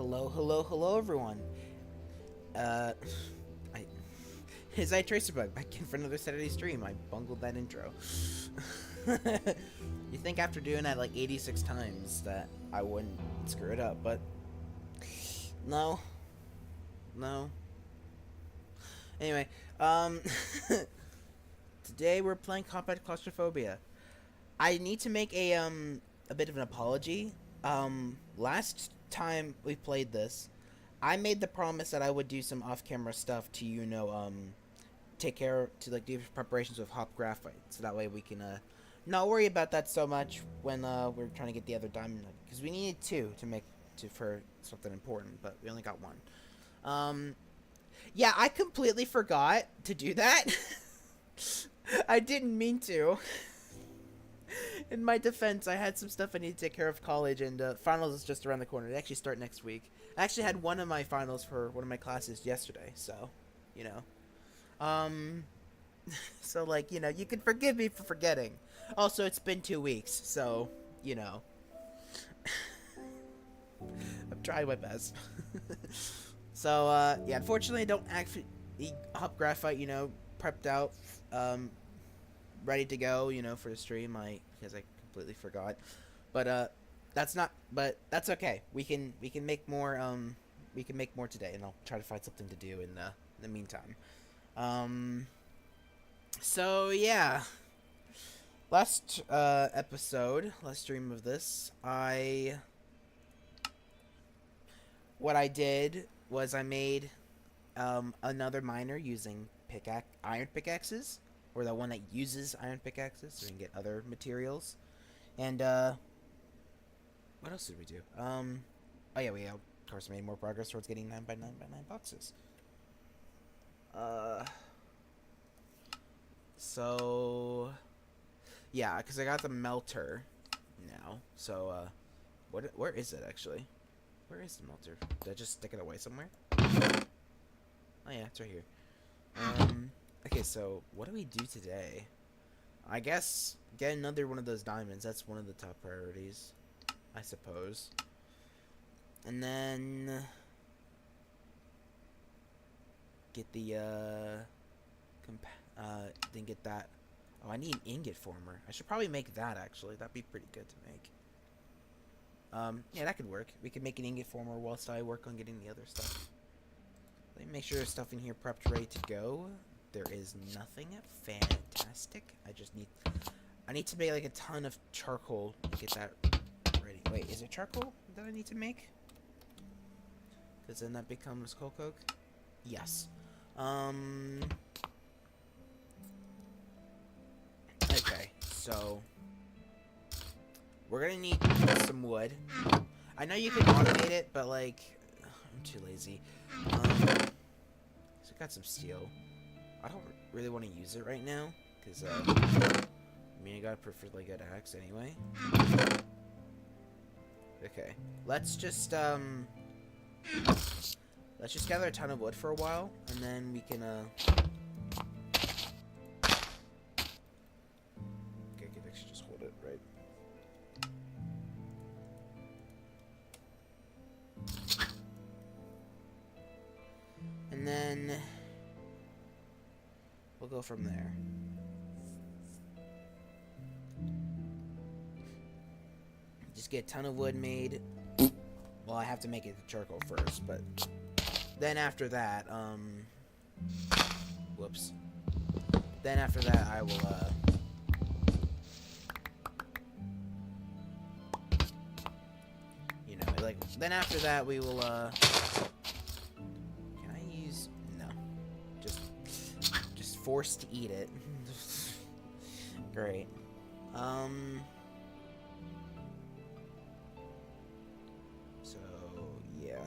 Hello, everyone. Uh, I, His I Tracerbug back in for another Saturday stream. I bungled that intro. You think after doing that like 86 times that I wouldn't screw it up, but no, no. Anyway, today we're playing Combat Claustrophobia. I need to make a bit of an apology. Last time we played this, I made the promise that I would do some off-camera stuff to, take care to like do preparations with hop graphite, so that way we can not worry about that so much when we're trying to get the other diamond, because we needed two to make for something important, but we only got one. Yeah, I completely forgot to do that. I didn't mean to. In my defense, I had some stuff I need to take care of college, and finals is just around the corner. They actually start next week. I actually had one of my finals for one of my classes yesterday, so, you know. So, like, you know, you can forgive me for forgetting. Also, it's been 2 weeks, so, you know. I'm trying my best. So, yeah, unfortunately, I don't actually hop graphite, you know, prepped out, ready to go, you know, for the stream, because I completely forgot. But but that's okay. We can make more today, and I'll try to find something to do in the meantime. So yeah, last last stream of this, what I did was I made another miner using iron pickaxes, or the one that uses iron pickaxes, so we can get other materials. And what else did we do? Oh yeah, we of course made more progress towards getting 9x9x9 boxes. So yeah, because I got the melter now. So where is it actually? Where is the melter? Did I just stick it away somewhere? Oh yeah, it's right here. Okay, so what do we do today? I guess get another one of those diamonds. That's one of the top priorities, I suppose. And then get the then get that. Oh, I need an ingot former. I should probably make that, actually. That'd be pretty good to make. Yeah, that could work. We could make an ingot former whilst I work on getting the other stuff. Let me make sure there's stuff in here prepped, ready to go. There is nothing fantastic. I need to make like a ton of charcoal to get that ready. Wait, is it charcoal that I need to make? Because then that becomes coal coke? Yes. Okay, so we're gonna need some wood. I know you can automate it, but like, I'm too lazy. So I got some steel. I don't really want to use it right now, because, I mean, I got a perfectly good axe anyway. Okay, let's just gather a ton of wood for a while, and then we can, okay, I should just hold it, right? And then we'll go from there. Just get a ton of wood made. Well, I have to make it the charcoal first, but then after that, whoops. Then after that, I will, you know, like, then after that, we will, can I use, no. Just forced to eat it. Great. So, yeah.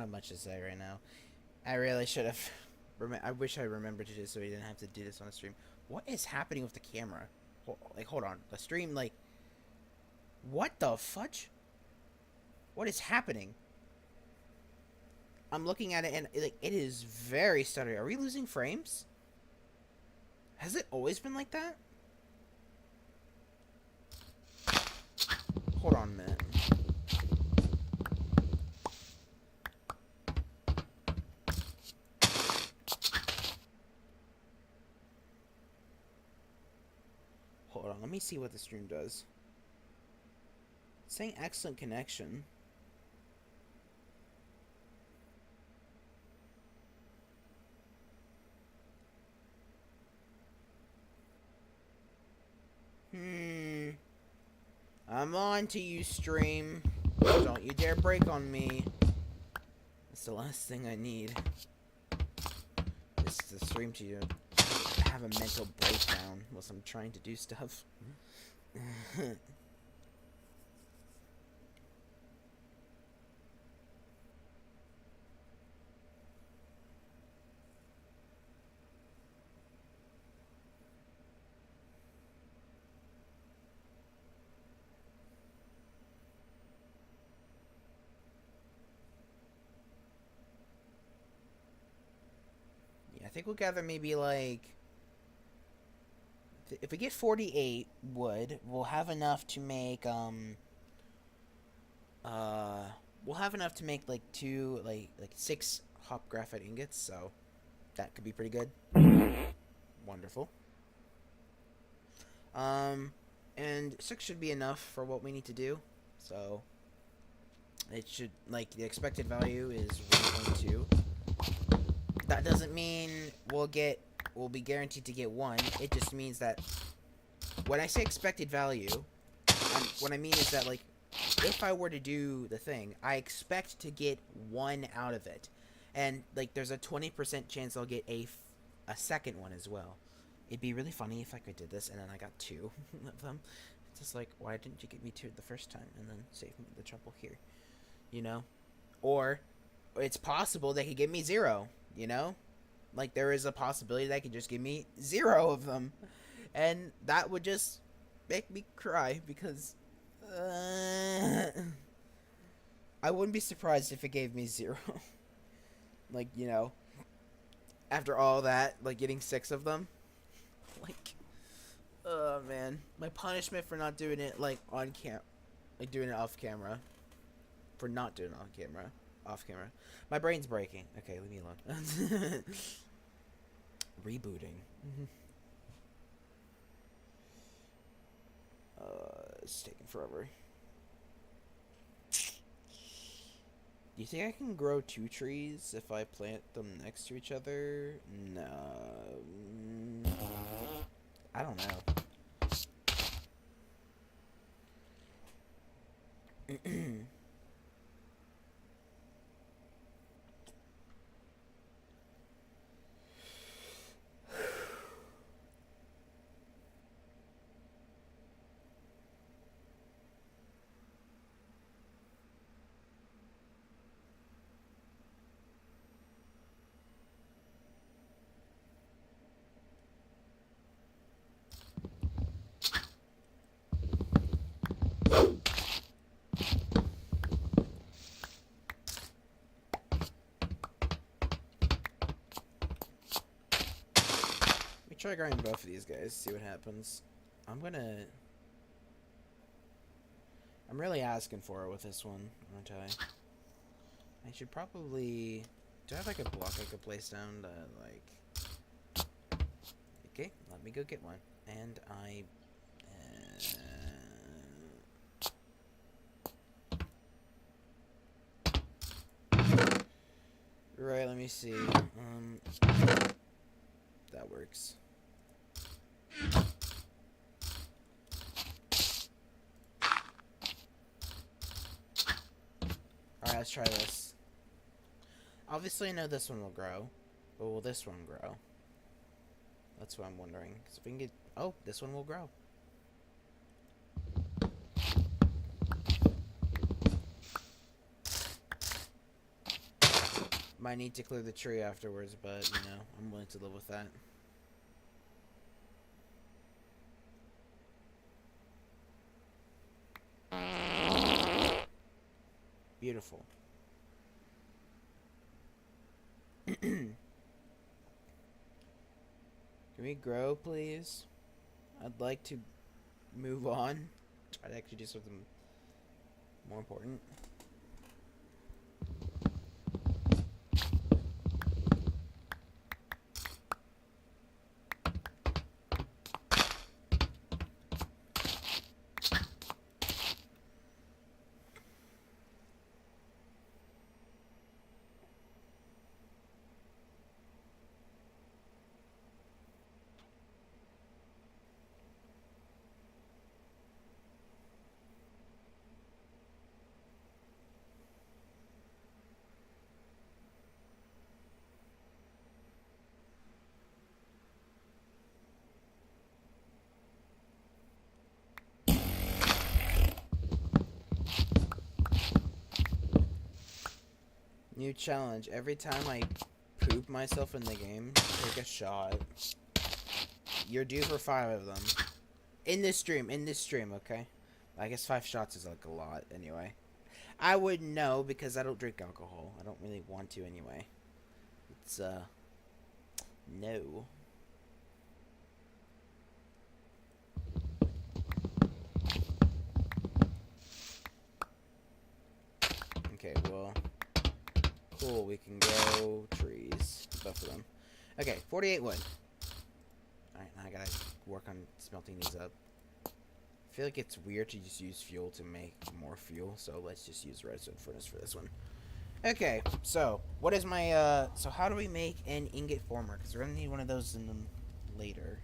have much to say right now. I really should have. I wish I remembered to do this so we didn't have to do this on a stream. What is happening with the camera? Hold on. The stream, like... What the fudge? What is happening? I'm looking at it and like it is very stuttery. Are we losing frames? Has it always been like that? Hold on a minute. Hold on, let me see what the stream does. It's saying excellent connection. I'm on to you, stream. Don't you dare break on me. That's the last thing I need. Is the stream to have a mental breakdown whilst I'm trying to do stuff. I think we'll gather maybe like... If we get 48 wood, we'll have enough to make, we'll have enough to make like 6 hop graphite ingots, so that could be pretty good. Wonderful. And 6 should be enough for what we need to do, so it should, like, the expected value is 1.2. That doesn't mean we'll be guaranteed to get 1. It just means that when I say expected value, what I mean is that, like, if I were to do the thing, I expect to get 1 out of it. And, like, there's a 20% chance I'll get a second one as well. It'd be really funny if I could do this and then I got 2 of them. It's just like, why didn't you get me 2 the first time and then save me the trouble here? You know? Or it's possible they could give me 0. You know? Like, there is a possibility that could just give me 0 of them. And that would just make me cry, because... I wouldn't be surprised if it gave me 0. Like, you know... After all that, like, getting 6 of them. Like... Oh, man. My punishment for not doing it, like, on cam... Like, doing it off camera. For not doing it on camera. Off camera. My brain's breaking. Okay, leave me alone. Rebooting. It's taking forever. Do you think I can grow 2 trees if I plant them next to each other? No. I don't know. Try grinding both of these guys, see what happens. I'm really asking for it with this one, aren't I? I should probably... Do I have like a block I could place down to, like... Okay, let me go get one. And I... Right, let me see. That works. Alright, let's try this. Obviously I know this one will grow, but will this one grow? That's what I'm wondering. Because if we can get... Oh, this one will grow. Might need to clear the tree afterwards, but, you know, I'm willing to live with that. Beautiful. Can we grow, please? I'd like to move on. Try to actually do something more important. New challenge. Every time I poop myself in the game, take a shot. You're due for 5 of them. In this stream, okay? I guess 5 shots is like a lot anyway. I wouldn't know because I don't drink alcohol. I don't really want to anyway. It's, no. Okay, well, cool, we can grow trees, both of them. Okay, 48 wood. Alright, now I gotta work on smelting these up. I feel like it's weird to just use fuel to make more fuel, so let's just use redstone furnace for this one. Okay, so, what is my, so how do we make an ingot former? Because we're gonna need one of those in them later.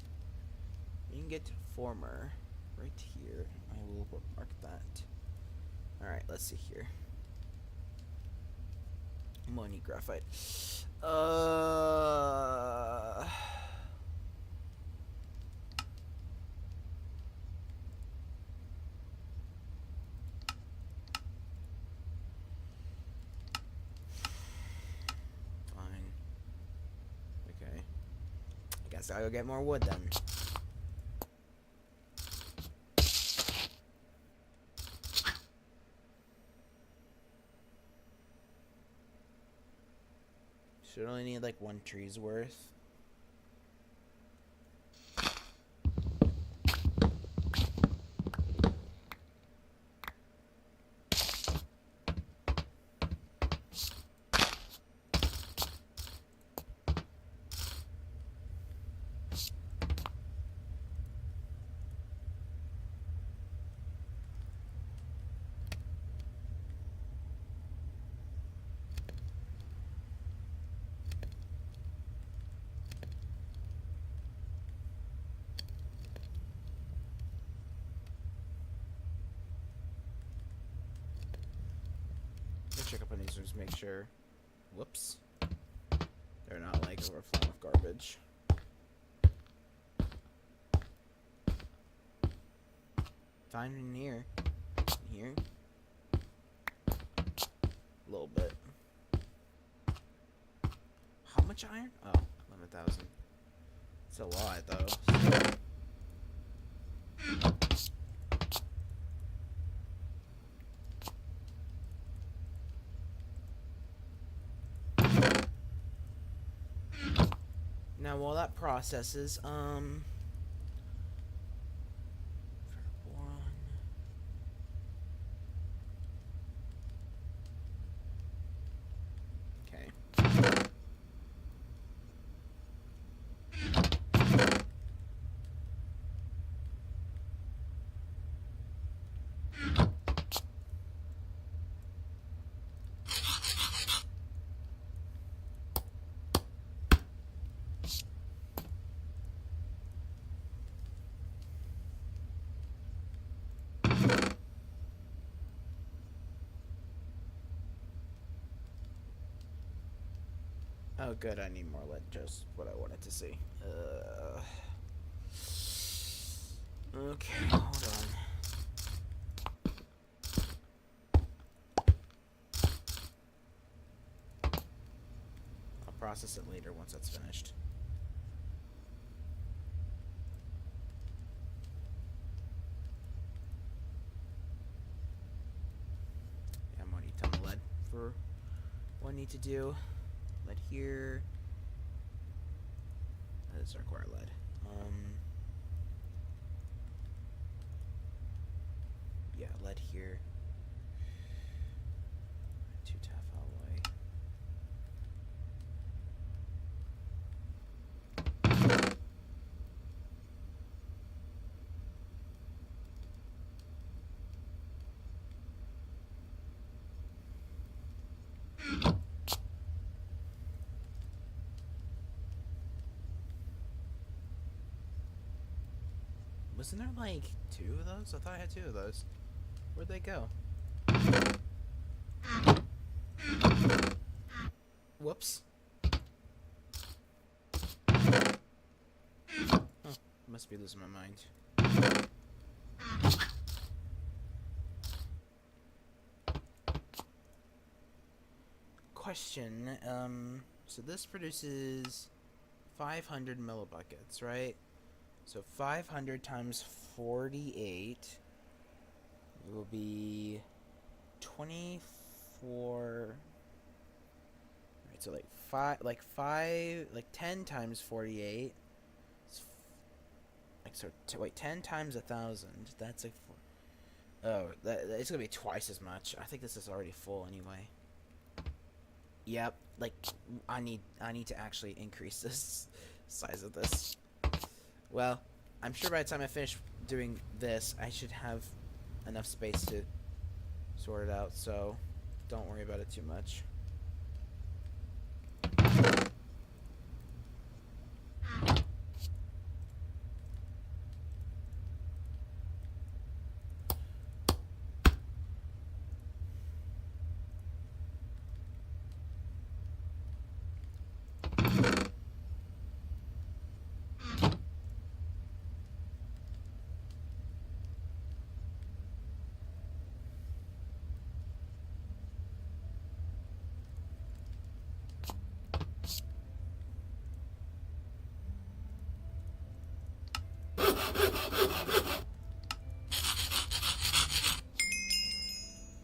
Ingot former, right here. I will bookmark that. Alright, let's see here. Money graphite. Fine. Okay. I guess I'll go get more wood then. Should only need like 1 tree's worth. Check up on these ones, make sure. Whoops. They're not like overflowing with garbage. Fine in here. In here. A little bit. How much iron? Oh, 11,000. It's a lot, though. Now, while that processes, okay. Oh, good, I need more lead, just what I wanted to see. Okay, hold on. process it later once that's finished. Yeah, I'm gonna need a ton of lead for what I need to do. Lead here. That doesn't require lead. Yeah, lead here. Too tough alloy. Wasn't there like 2 of those? I thought I had 2 of those. Where'd they go? Whoops. Oh, must be losing my mind. Question, so this produces 500 millibuckets, right? So 500 times 48 will be 24. Right, so like 10 times 48. Wait, 10 times 1,000. That's like it's gonna be twice as much. I think this is already full anyway. Yep, like I need to actually increase this size of this. Well, I'm sure by the time I finish doing this, I should have enough space to sort it out, so don't worry about it too much.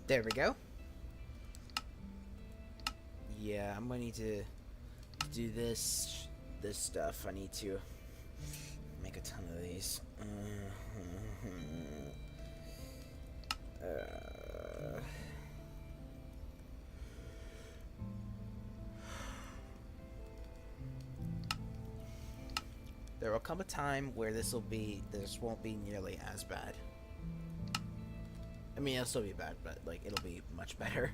There we go. Yeah, I'm gonna need to do this stuff. I need to make a ton of these. There will come a time where this won't be nearly as bad. I mean, it'll still be bad, but like it'll be much better.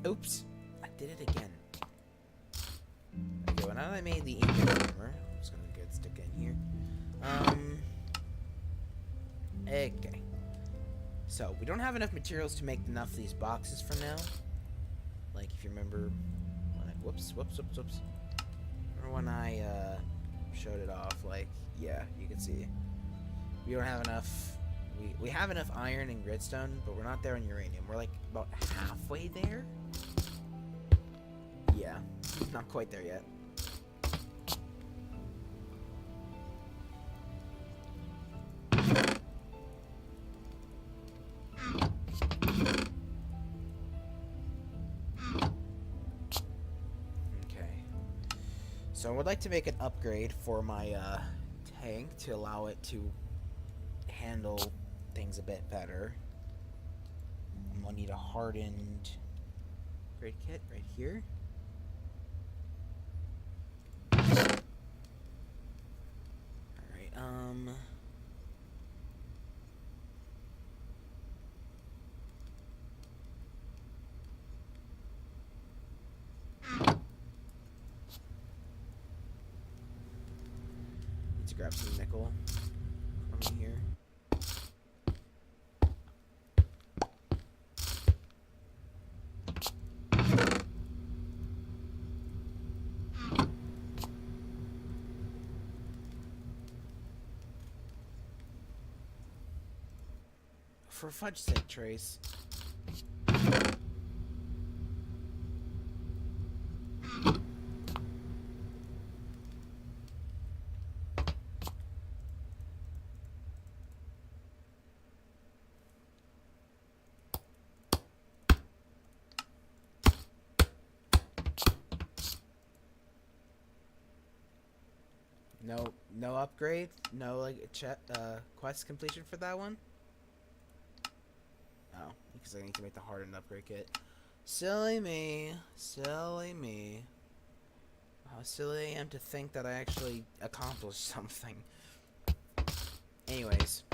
Oops, I did it again. Okay, well now that I made the ingot armor, I'm just gonna stick it in here. Okay. So we don't have enough materials to make enough of these boxes for now. Like if you remember, whoops. Remember when I showed it off? Like, yeah, you can see we don't have enough. We have enough iron and gridstone, but we're not there on uranium. We're like about halfway there. Yeah, not quite there yet. So I would like to make an upgrade for my tank to allow it to handle things a bit better. I'm gonna need a hardened grade kit right here. Alright, grab some nickel from here. for fudge's sake, Trace. No upgrade? No, like, quest completion for that one? Oh, because I need to make the hardened upgrade kit. Silly me. Silly me. How silly I am to think that I actually accomplished something. Anyways.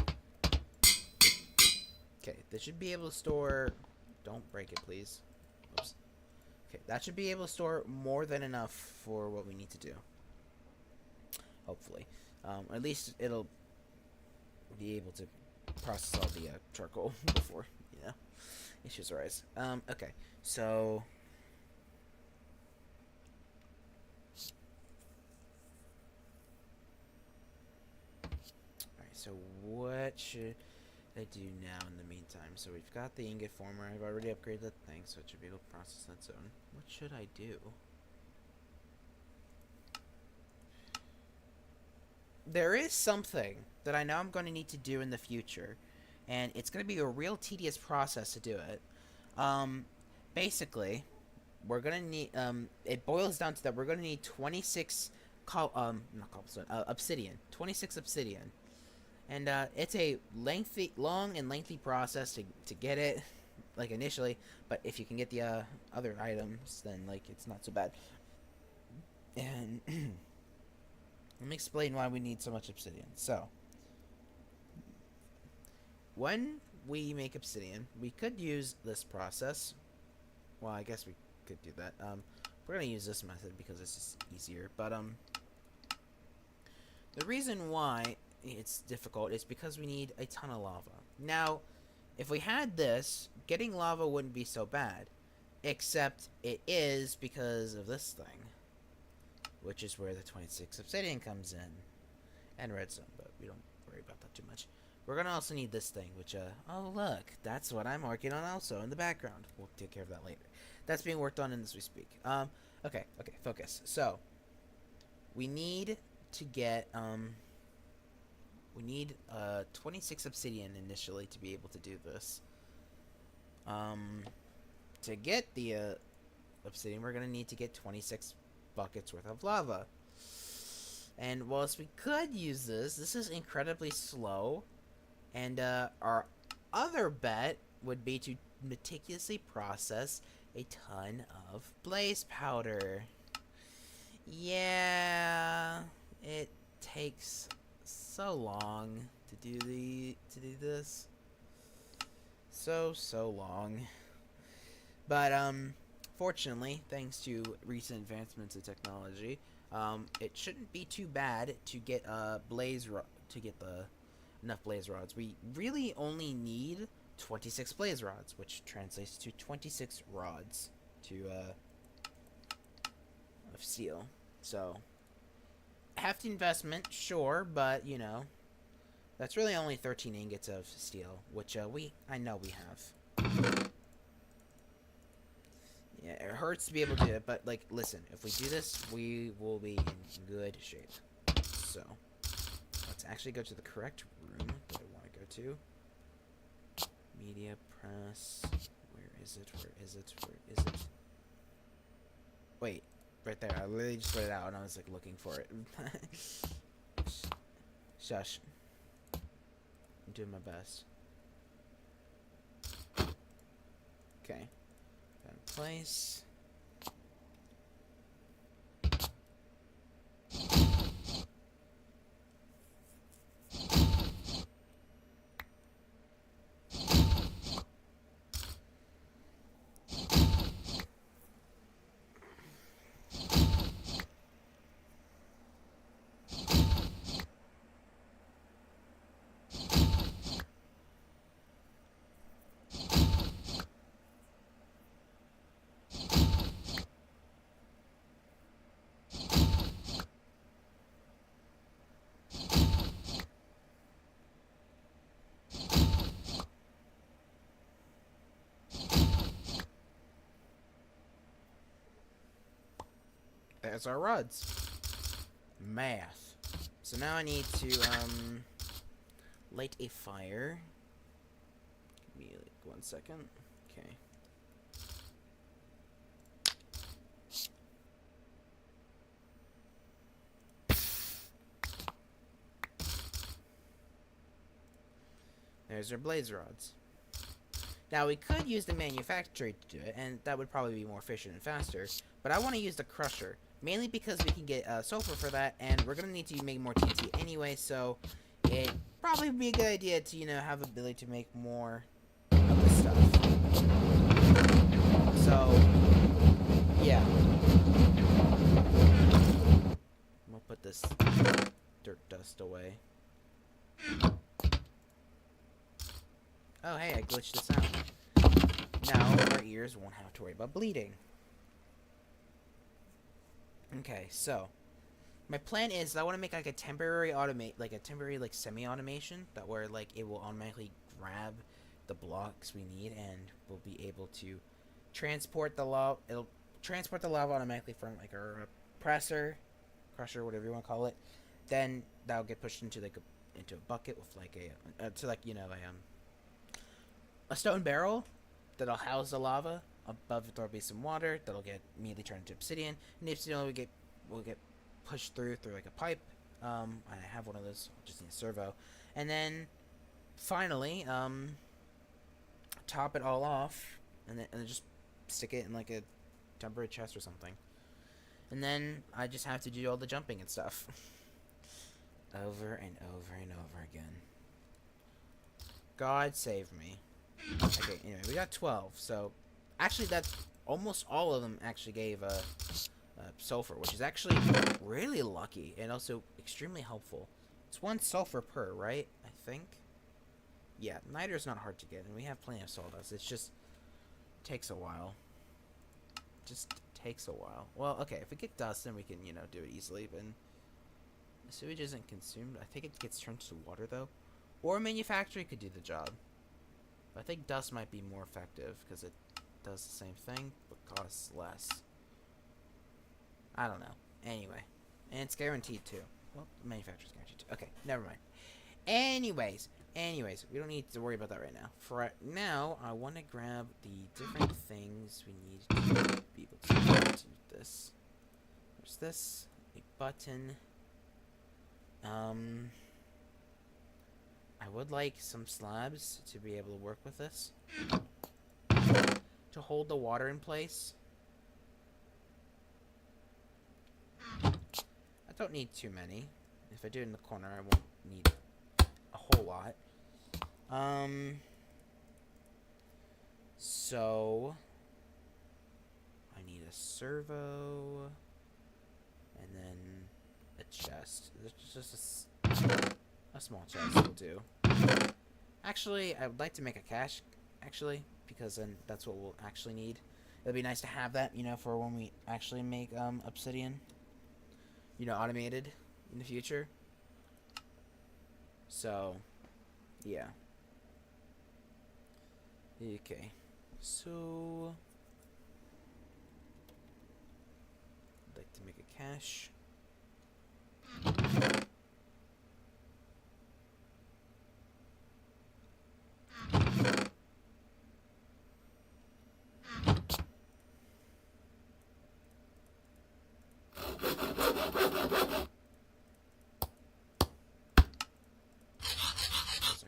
Okay, this should be able to store... Don't break it, please. Oops. Okay, that should be able to store more than enough for what we need to do. Hopefully. At least it'll be able to process all the charcoal before, issues arise. Okay, so... Alright, so what should I do now in the meantime? So we've got the ingot former. I've already upgraded that thing, so it should be able to process that zone. What should I do? There is something that I know I'm going to need to do in the future, and it's going to be a real tedious process to do it. Basically, we're going to need, it boils down to that we're going to need 26, obsidian. 26 obsidian. And, it's a long and lengthy process to get it, like, initially, but if you can get the, other items, then, like, it's not so bad. And... Let me explain why we need so much obsidian. So, when we make obsidian, we could use this process. Well, I guess we could do that. We're going to use this method because it's just easier. But, the reason why it's difficult is because we need a ton of lava. Now, if we had this, getting lava wouldn't be so bad. Except it is because of this thing. Which is where the 26 obsidian comes in. And redstone, but we don't worry about that too much. We're gonna also need this thing, which, oh look, that's what I'm working on also in the background. We'll take care of that later. That's being worked on as we speak. Okay, focus. So, we need to get, we need, 26 obsidian initially to be able to do this. To get the, obsidian, we're gonna need to get 26 buckets worth of lava. And whilst we could use this is incredibly slow. And our other bet would be to meticulously process a ton of blaze powder. Yeah, it takes so long to do this. So long. But fortunately, thanks to recent advancements in technology, it shouldn't be too bad to get enough blaze rods. We really only need 26 blaze rods, which translates to 26 rods of steel. So, hefty investment, sure, but that's really only 13 ingots of steel, which I know we have. Yeah, it hurts to be able to do it, but, like, listen, if we do this, we will be in good shape. So, let's actually go to the correct room that I want to go to. Media press. Where is it? Wait, right there. I literally just read it out, and I was, like, looking for it. Shush. I'm doing my best. Okay. Place. there's our rods. Math. So now I need to, light a fire. Give me, like, 1 second. Okay. There's our blaze rods. Now, we could use the manufactory to do it, and that would probably be more efficient and faster, but I want to use the crusher, mainly because we can get sulfur for that, and we're going to need to make more TNT anyway, so it probably would be a good idea to, you know, have the ability to make more of this stuff. So, yeah. We'll put this dirt dust away. Oh, hey, I glitched this out. Now, our ears won't have to worry about bleeding. Okay, so my plan is I want to make like a temporary semi-automation that where like it will automatically grab the blocks we need and we'll be able to transport the lava. It'll transport the lava automatically from like a crusher, whatever you want to call it. Then that'll get pushed into like into a bucket with like a stone barrel that'll house the lava. Above it there'll be some water that'll get immediately turned into obsidian, and the obsidian will get pushed through like a pipe. I have one of those. Just need a servo, and then finally top it all off, and then just stick it in like a temporary chest or something, and then I just have to do all the jumping and stuff over and over and over again. God save me. Okay, anyway, we got 12, so actually that's almost all of them actually gave sulfur, which is actually really lucky and also extremely helpful. It's 1 sulfur per, right? I think. Yeah, niter's not hard to get, and we have plenty of sawdust. It's just takes a while. Just takes a while. Well, okay, if we get dust, then we can, you know, do it easily, but the sewage isn't consumed. I think it gets turned to water, though. Or a manufactory could do the job. I think dust might be more effective because it does the same thing but costs less. I don't know. Anyway, and it's guaranteed too. Well, the manufacturer's guaranteed too. Okay, never mind. Anyways, we don't need to worry about that right now. For right now, I want to grab the different things we need to be able to do this. There's this, a button. I would like some slabs to be able to work with this. To hold the water in place. I don't need too many. If I do it in the corner, I won't need a whole lot. So I need a servo and then a chest. It's just a small chest will do. Actually, I would like to make a cache, actually, because then that's what we'll actually need. It'd be nice to have that, you know, for when we actually make obsidian, you know, automated in the future. So, yeah. Okay. So, I'd like to make a cache.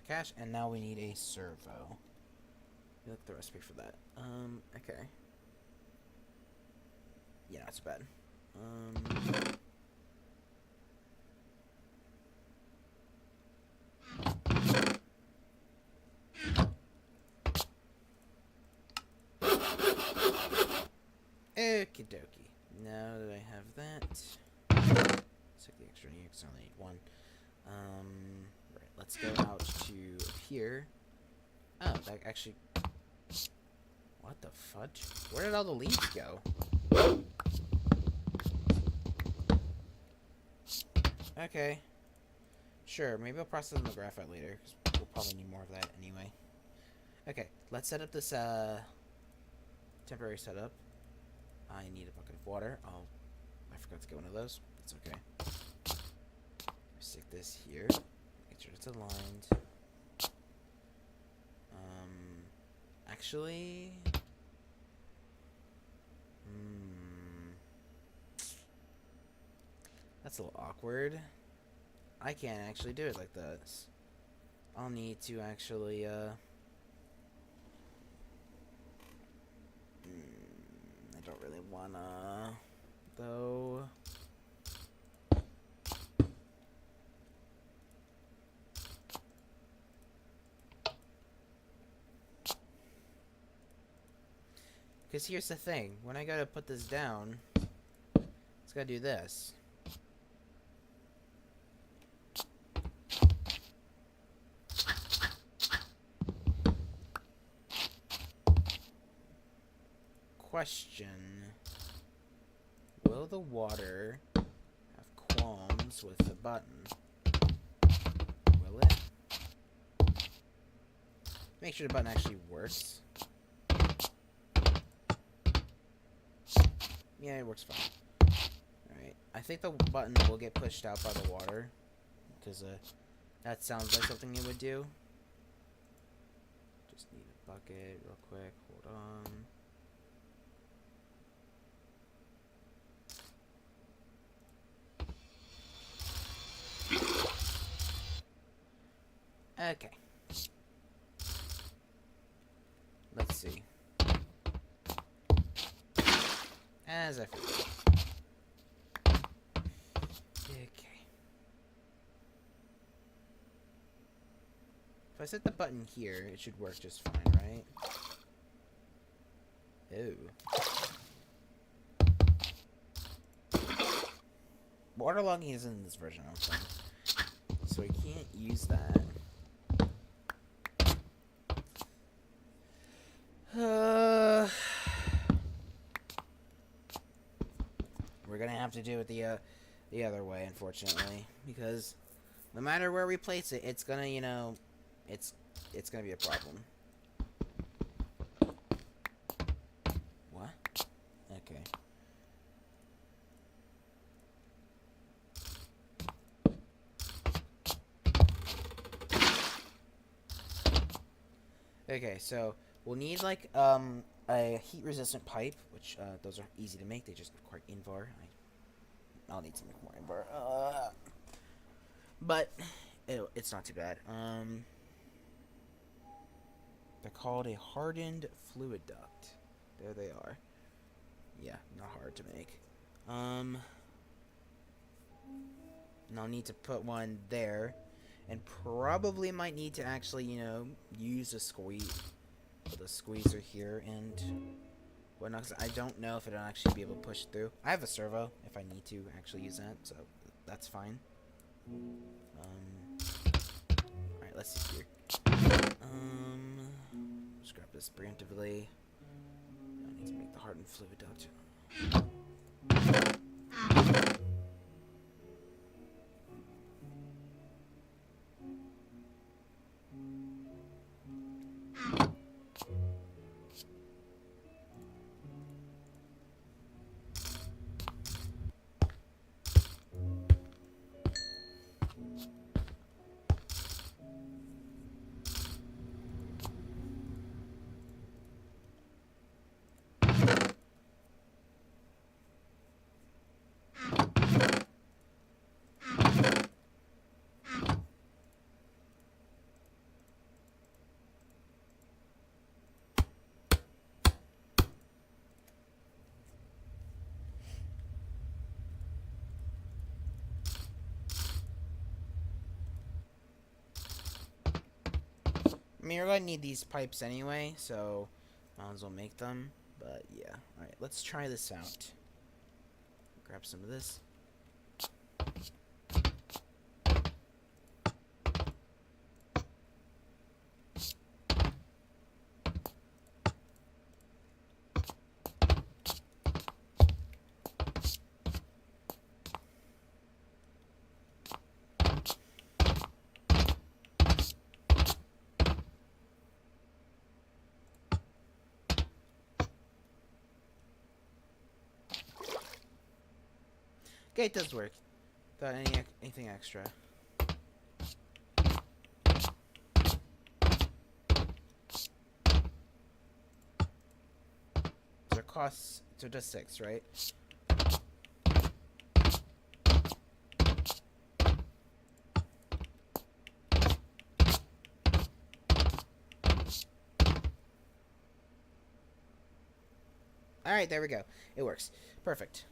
Cache, and now we need a servo. Look at the recipe for that. Okay. Yeah, that's bad. Okie dokie. Now that I have that, let's take the extra here because I only need 1. Right, let's go out to here. Oh, that actually. What the fudge? Where did all the leaves go? Okay. Sure, maybe I'll process them in the graphite later, because we'll probably need more of that anyway. Okay, let's set up this, temporary setup. I need a bucket of water. I'll I forgot to get one of those. That's okay. Stick this here. Make sure it's aligned. Actually... That's a little awkward. I can't actually do it like this. I'll need to actually, I don't really wanna, though. Because here's the thing. When I gotta put this down, it's gotta do this. Question. Will the water have qualms with the button? Will it? Make sure the button actually works. Yeah, it works fine. Alright, I think the button will get pushed out by the water. Because that sounds like something it would do. Just need a bucket real quick. Hold on. Okay. Let's see. As I figured. Okay. If I set the button here, it should work just fine, right? Ew. Waterlogging isn't in this version, I don't think. So I can't use that. We're gonna have to do it the other way, unfortunately, because no matter where we place it, it's gonna, you know, it's gonna be a problem. What? Okay. Okay, so we'll need like a heat-resistant pipe, which those are easy to make. They just require Invar. I'll need to make more Invar. But it's not too bad. They're called a hardened fluid duct. There they are. Yeah, not hard to make. And I'll need to put one there. And probably might need to actually, you know, use a squeezer here and whatnot. 'Cause I don't know if it'll actually be able to push through. I have a servo if I need to actually use that, so that's fine. Alright, let's see here. Let's grab this preemptively. I need to make the hardened fluid duct. I mean, we're gonna need these pipes anyway, so might as well make them. But yeah, alright, let's try this out. Grab some of this. Okay, it does work. Without anything extra. So it costs, so just 6, right? Alright, there we go. It works. Perfect.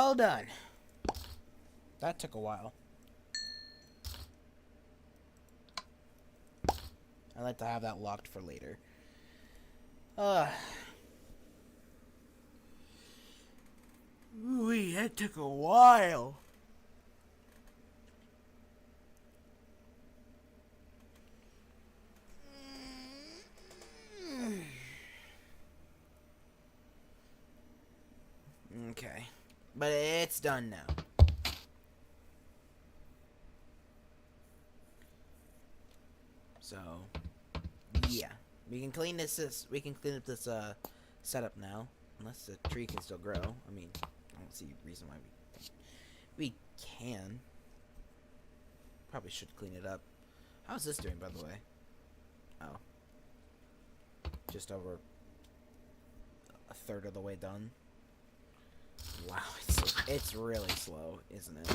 all done. That took a while. I like to have that locked for later. Ooh, that took a while. Okay. But it's done now. So, yeah. We can clean this we can clean up this setup now. Unless the tree can still grow. I mean, I don't see a reason why we can. Probably should clean it up. How's this doing, by the way? Oh. Just over a third of the way done. Wow, it's really slow, isn't it?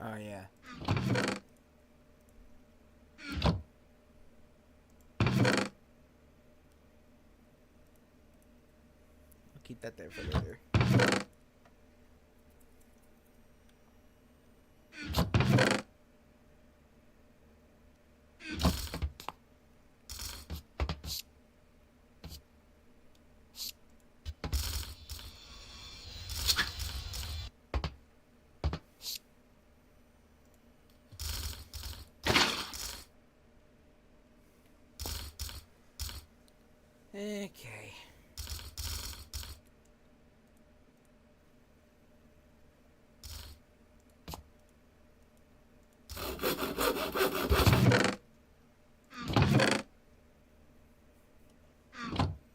Oh, yeah. I'll keep that there for later. Okay.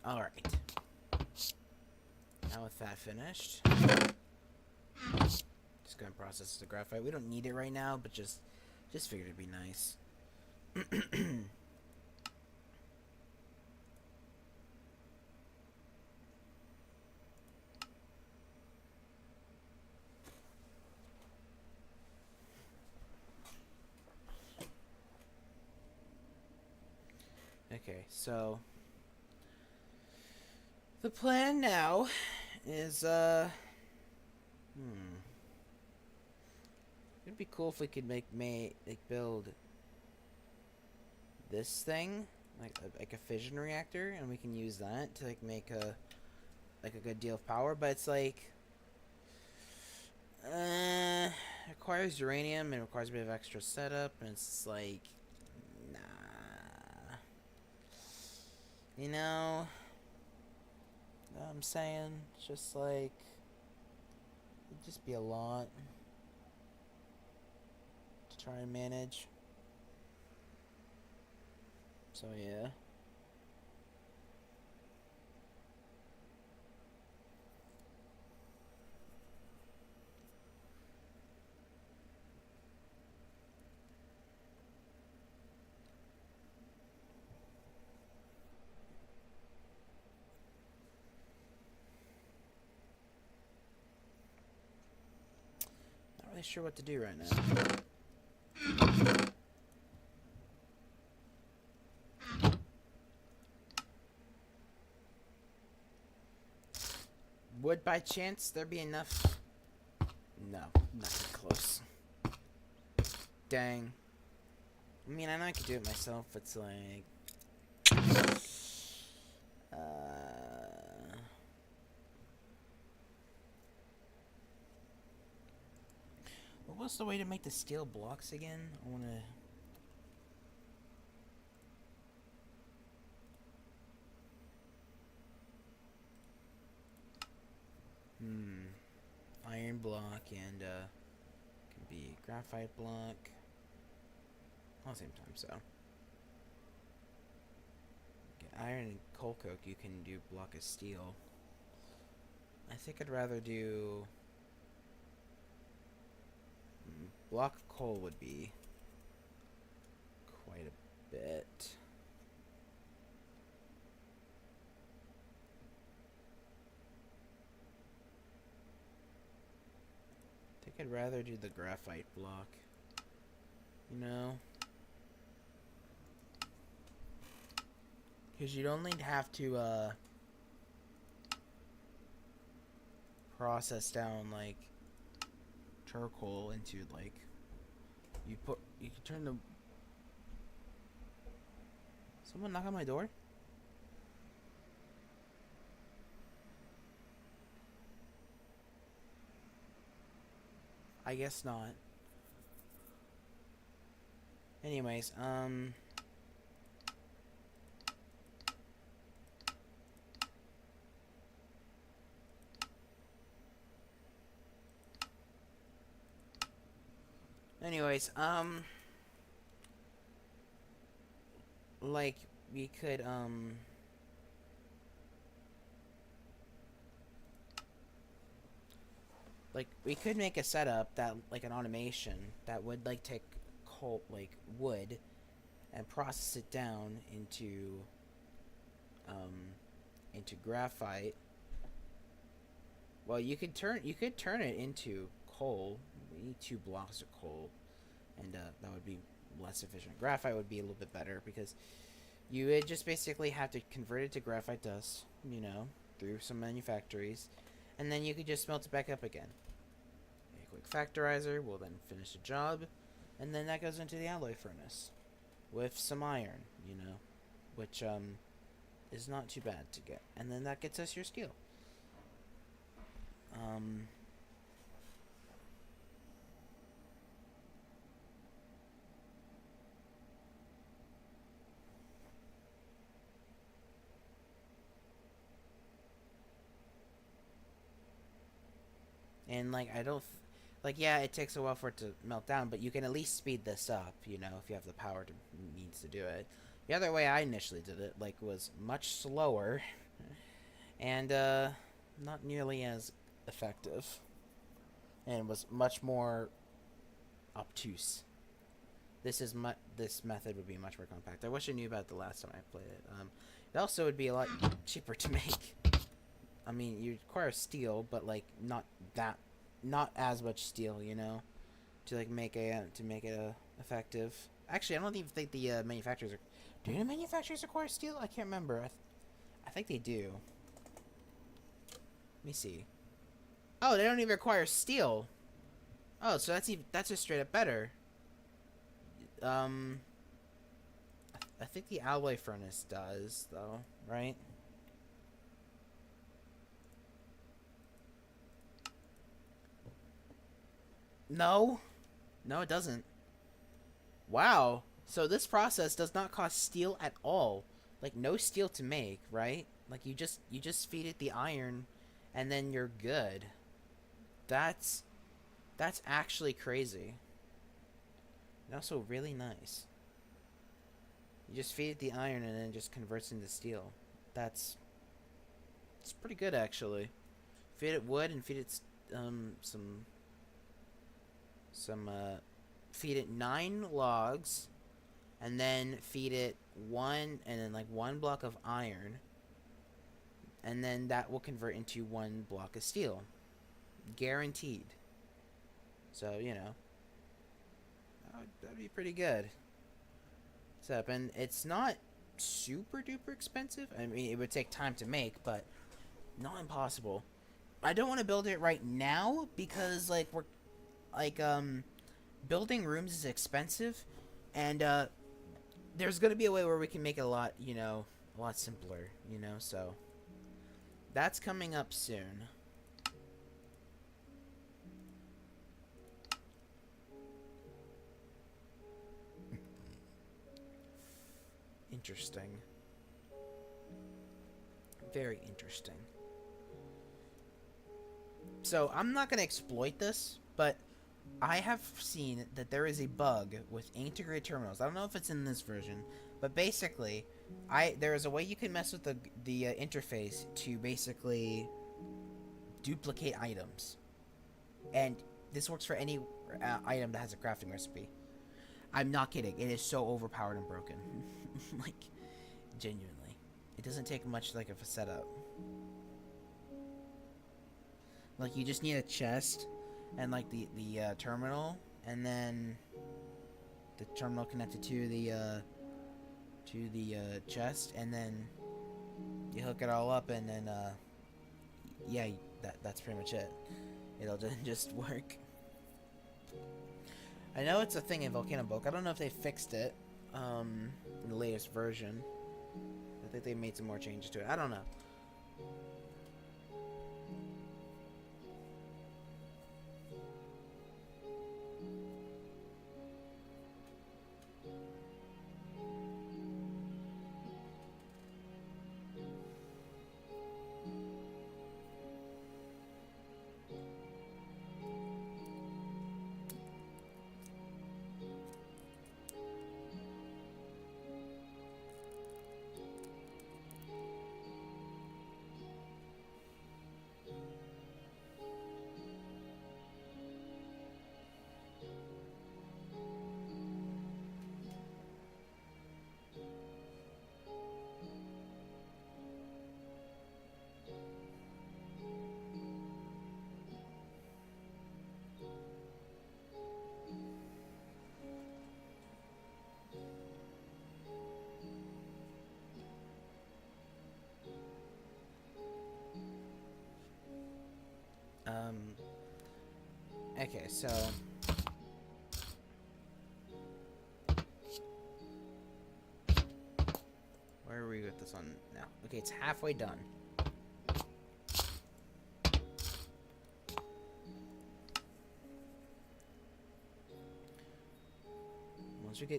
Alright. Now with that finished, just gonna process the graphite. We don't need it right now, but just figured it'd be nice. Okay, so the plan now is it'd be cool if we could build this thing like a fission reactor, and we can use that to make a good deal of power. But it's like requires uranium and requires a bit of extra setup, and it's like nah. You know what I'm saying? It's just like it'd just be a lot to try and manage. So yeah. Not really sure what to do right now. Would by chance there be enough? No, not even close. Dang. I mean, I know I could do it myself. It's like what was the way to make the steel blocks again? I wanna. iron block and can be graphite block all at the same time. So iron and coal coke, you can do block of steel. I think I'd rather do block of coal would be quite a bit. I think I'd rather do the graphite block. You know? Because you'd only have to process down like charcoal into like you can turn the someone knock on my door? I guess not. Anyways, like we could like we could make a setup that like an automation that would like take coal like wood and process it down into graphite. Well, you could turn it into coal. We need 2 blocks of coal, and that would be less efficient. Graphite would be a little bit better because you would just basically have to convert it to graphite dust, you know, through some manufactories, and then you could just smelt it back up again. A quick factorizer will then finish the job, and then that goes into the alloy furnace with some iron, you know, which is not too bad to get, and then that gets us your steel. And like I don't like yeah, it takes a while for it to melt down, but you can at least speed this up, you know, if you have the power to means to do it. The other way I initially did it like was much slower and not nearly as effective and was much more obtuse. This method would be much more compact. I wish I knew about it the last time I played it. It also would be a lot cheaper to make. I mean, you require steel, but like not as much steel, you know, to like make it effective. Actually, I don't even think the manufacturers are. Do the manufacturers require steel? I can't remember. I think they do. Let me see. Oh, they don't even require steel. Oh, so that's just straight up better. I think the alloy furnace does though, right? No, it doesn't. Wow. So this process does not cost steel at all. Like no steel to make, right? Like you just feed it the iron and then you're good. That's actually crazy. And also really nice. You just feed it the iron and then it just converts into steel. It's pretty good actually. Feed it wood and feed it feed it 9 logs and then feed it one block of iron and then that will convert into 1 block of steel, guaranteed. So you know that'd be pretty good setup, and it's not super duper expensive. I mean, it would take time to make, but not impossible. I don't want to build it right now because like we're like building rooms is expensive, and there's gonna be a way where we can make it a lot simpler, you know. So that's coming up soon. Interesting. Very interesting. So I'm not gonna exploit this, but I have seen that there is a bug with integrated terminals. I don't know if it's in this version, but basically, there is a way you can mess with the interface to basically duplicate items, and this works for any item that has a crafting recipe. I'm not kidding. It is so overpowered and broken. Like, genuinely. It doesn't take much like of a setup. Like, you just need a chest and like the terminal, and then the terminal connected to the chest, and then you hook it all up, and then yeah, that's pretty much it. It'll just work. I know it's a thing in Volcano Book. I don't know if they fixed it in the latest version. I think they made some more changes to it. I don't know. Okay, so where are we with this one now? Okay, it's halfway done.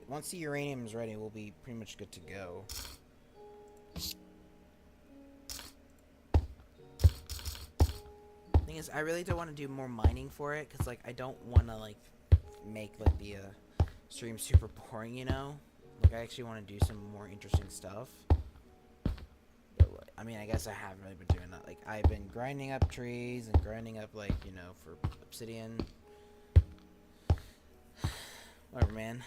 Once the uranium is ready, we'll be pretty much good to go. Thing is, I really don't want to do more mining for it, because like I don't want to like make like the stream super boring, you know. Like I actually want to do some more interesting stuff. But like, I mean, I guess I haven't really been doing that. Like I've been grinding up trees and grinding up like, you know, for obsidian. Whatever, man.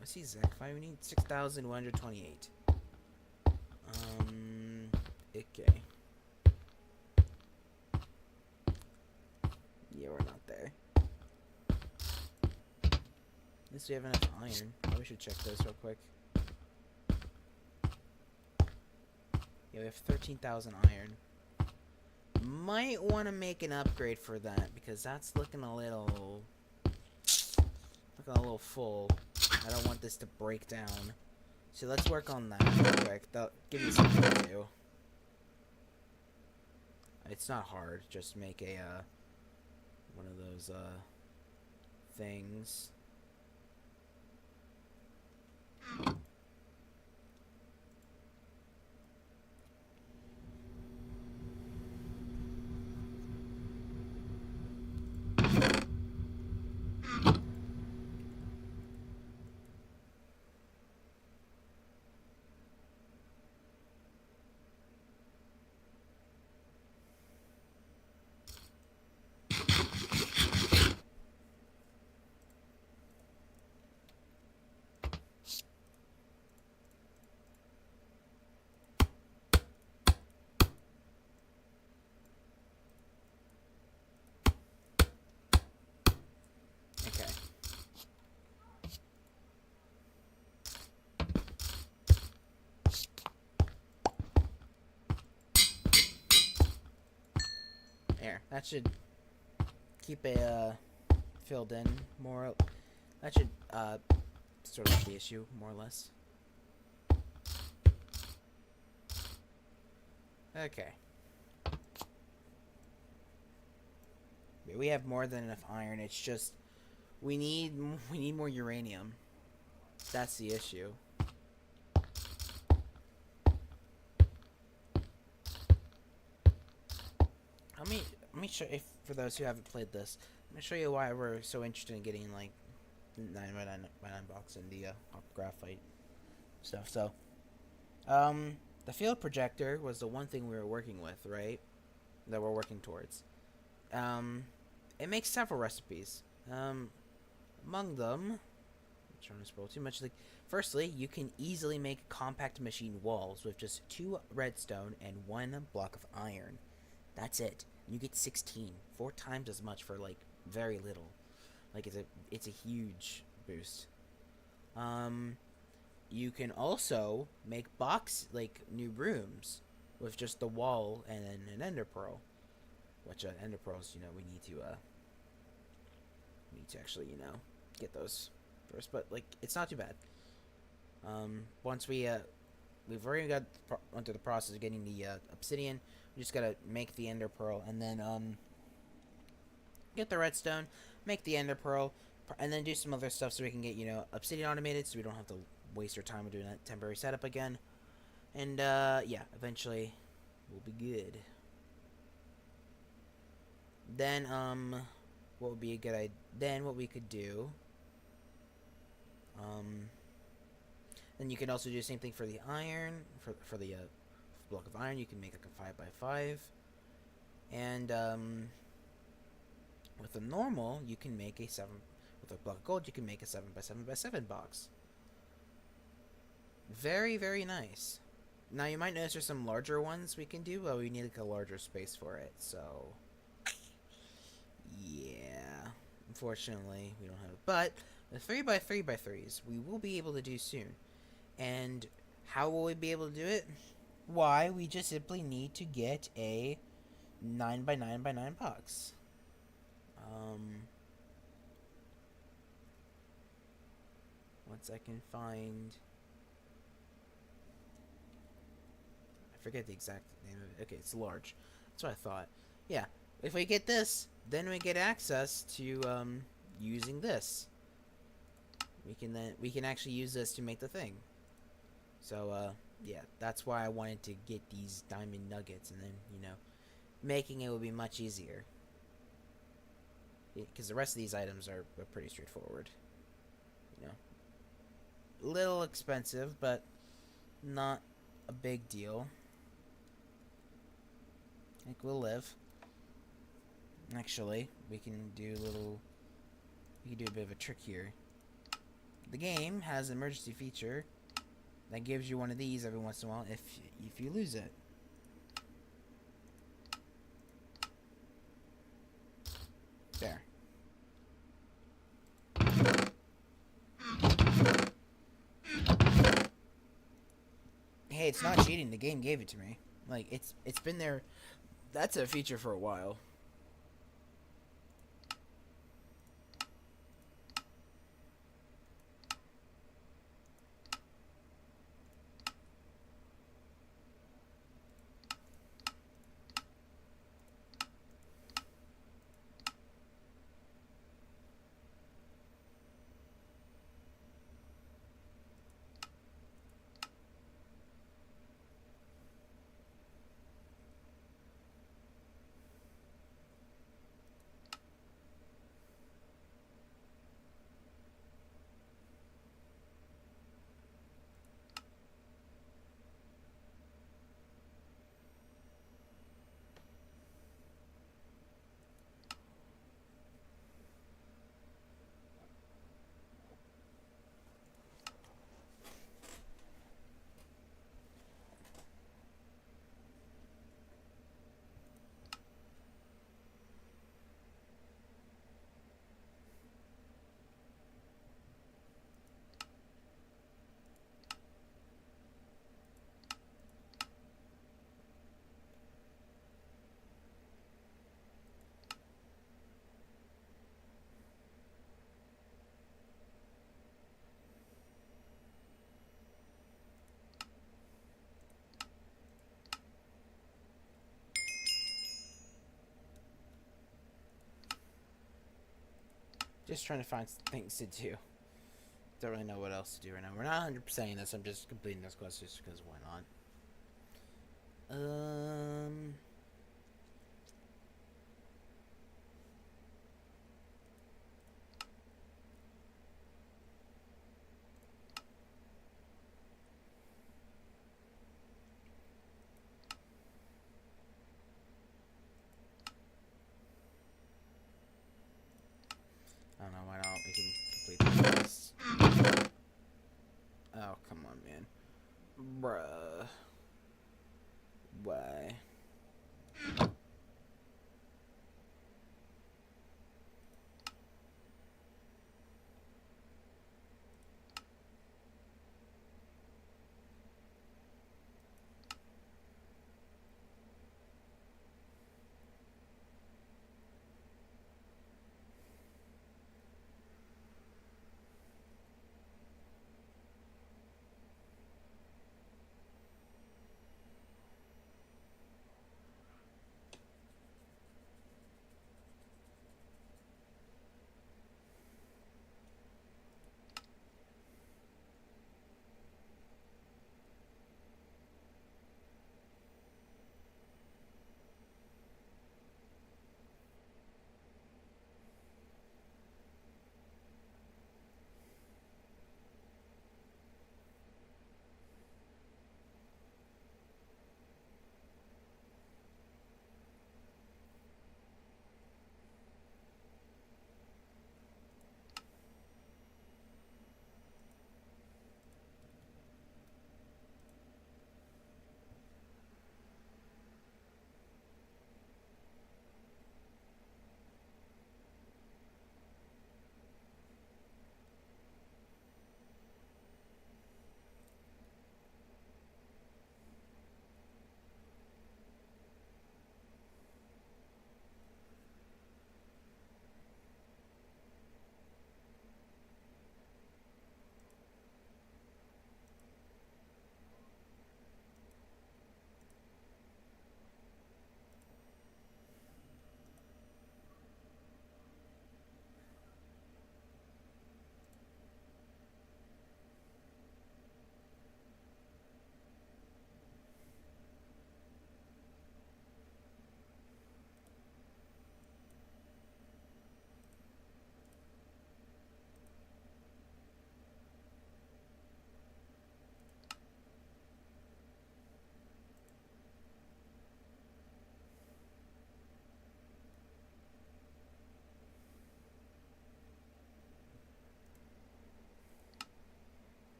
I see Zach 5. We need 6,128. Okay. Yeah, we're not there. At least we have enough iron. Probably should check this real quick. Yeah, we have 13,000 iron. Might want to make an upgrade for that, because that's looking a little full. I don't want this to break down. So let's work on that real quick. That'll give me something to do. It's not hard. Just make a one of those things. There, that should keep it filled in more. That should sort out the issue more or less. Okay. Yeah, we have more than enough iron. It's just we need more uranium. That's the issue. show if for those who haven't played this, let me show you why we're so interested in getting like 9x9 box and the hop graphite stuff. So, the field projector was the one thing we were working with, right? That we're working towards. It makes several recipes. Among them, I'm trying to spoil too much. Like, firstly, you can easily make compact machine walls with just 2 redstone and 1 block of iron. That's it. You get 16, 4 times as much for like very little. Like it's a huge boost. You can also make new rooms with just the wall and an ender pearl, which ender pearls, we need to actually get those first, but like it's not too bad. Once we've already went through the process of getting the obsidian, we just gotta make the ender pearl and then get the redstone, make the ender pearl, and then do some other stuff so we can get obsidian automated, so we don't have to waste our time doing that temporary setup again. And yeah, eventually we'll be good. Then what would be a good idea? Then what we could do, then you can also do the same thing for the iron, for the block of iron. You can make like a 5x5, and with a normal, you can make a 7. With a block of gold, you can make a 7x7x7 box. Very, very nice. Now you might notice there's some larger ones we can do, but we need like a larger space for it. So yeah, unfortunately we don't have it. But the 3x3x3s we will be able to do soon. And how will we be able to do it? Why, we just simply need to get a 9x9x9 box. Once I can find, I forget the exact name of it. Okay, it's large. That's what I thought. Yeah, if we get this, then we get access to using this. We can actually use this to make the thing. So yeah, that's why I wanted to get these diamond nuggets, and then making it will be much easier. Because the rest of these items are pretty straightforward. Little expensive, but not a big deal. I think we'll live. Actually, we can do a bit of a trick here. The game has an emergency feature that gives you one of these every once in a while if you lose it. There. Hey, it's not cheating. The game gave it to me. Like it's been there. That's a feature for a while. Just trying to find things to do. Don't really know what else to do right now. We're not 100%ing this. I'm just completing this quest just because why not? Oh, come on, man. Bruh. Why?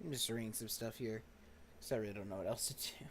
I'm just reading some stuff here, because I really don't know what else to do.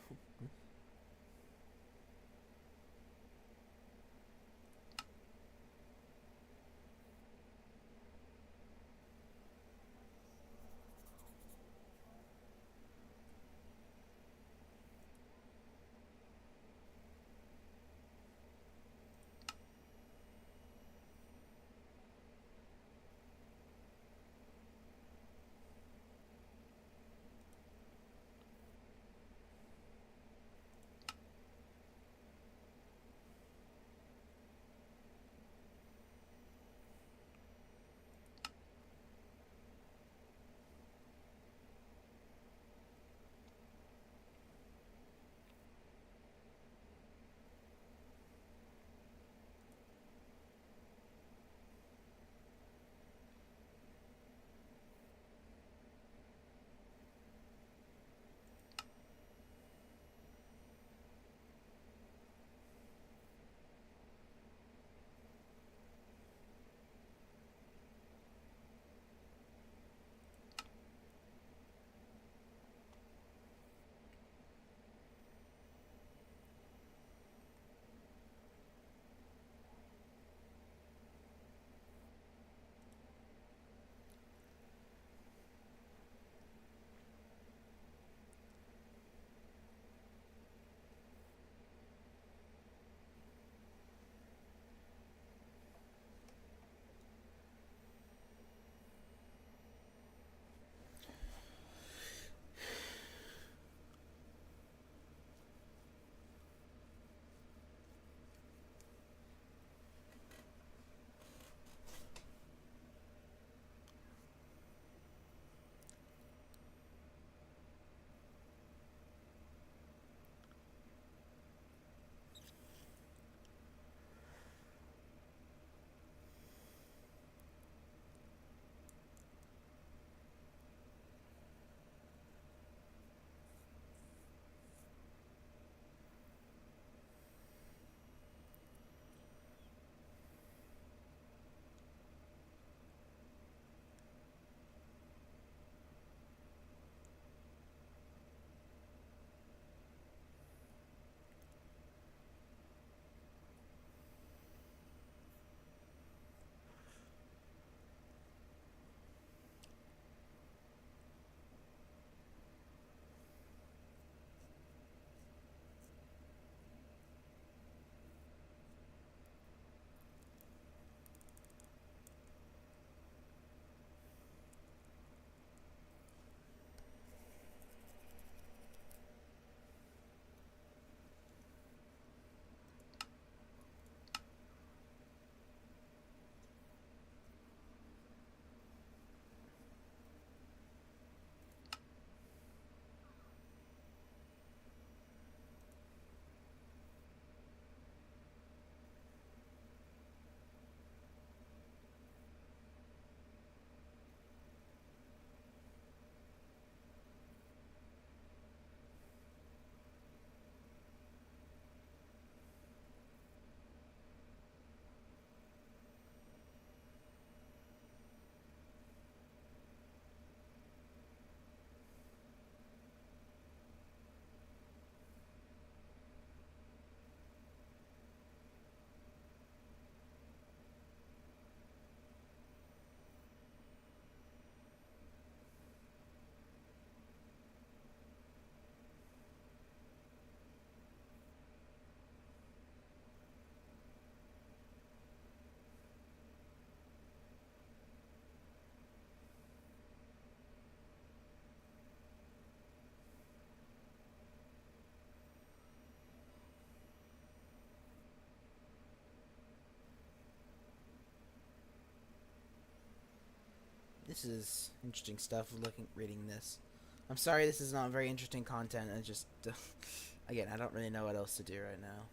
this is interesting stuff. Reading this. I'm sorry, this is not very interesting content. I just, again, I don't really know what else to do right now.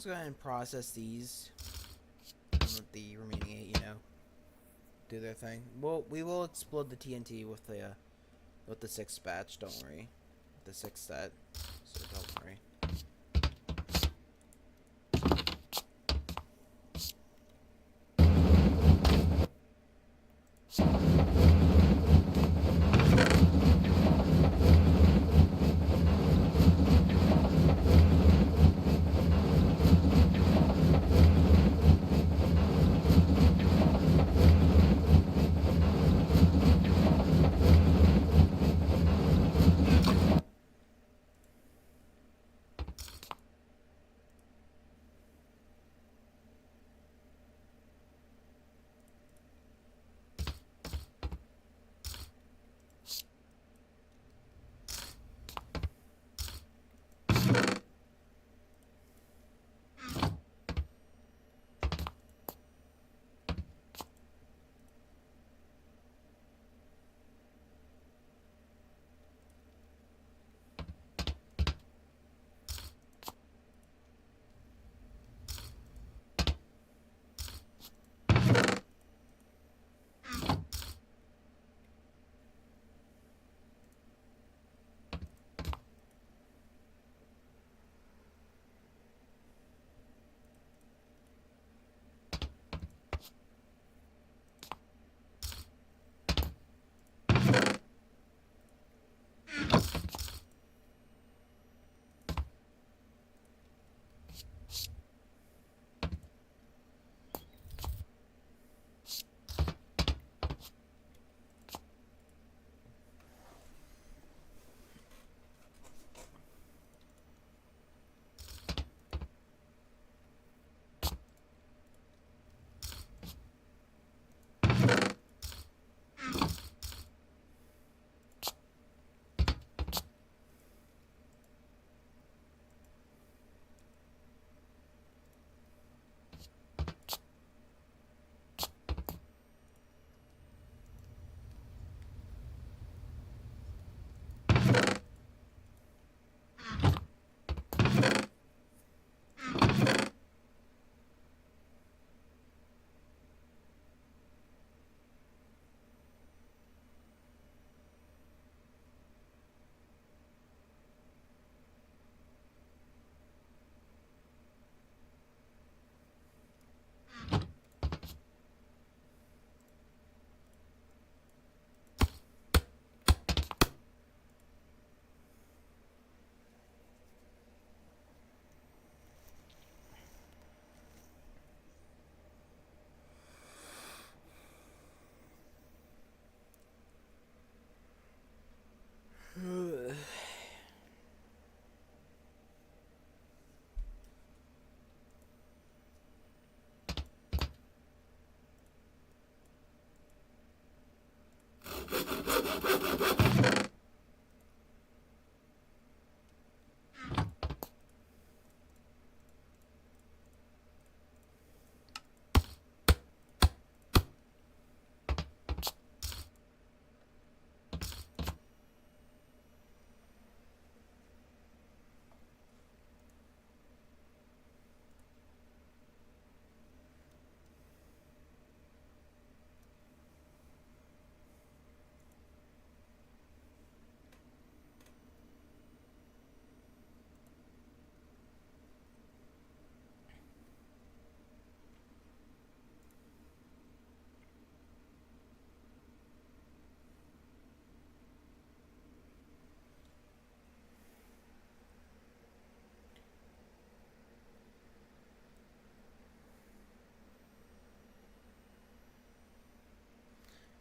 Let's go ahead and process these. And let the remaining 8, do their thing. We will explode the TNT with the 6th batch. Don't worry, with the 6th set. So don't worry.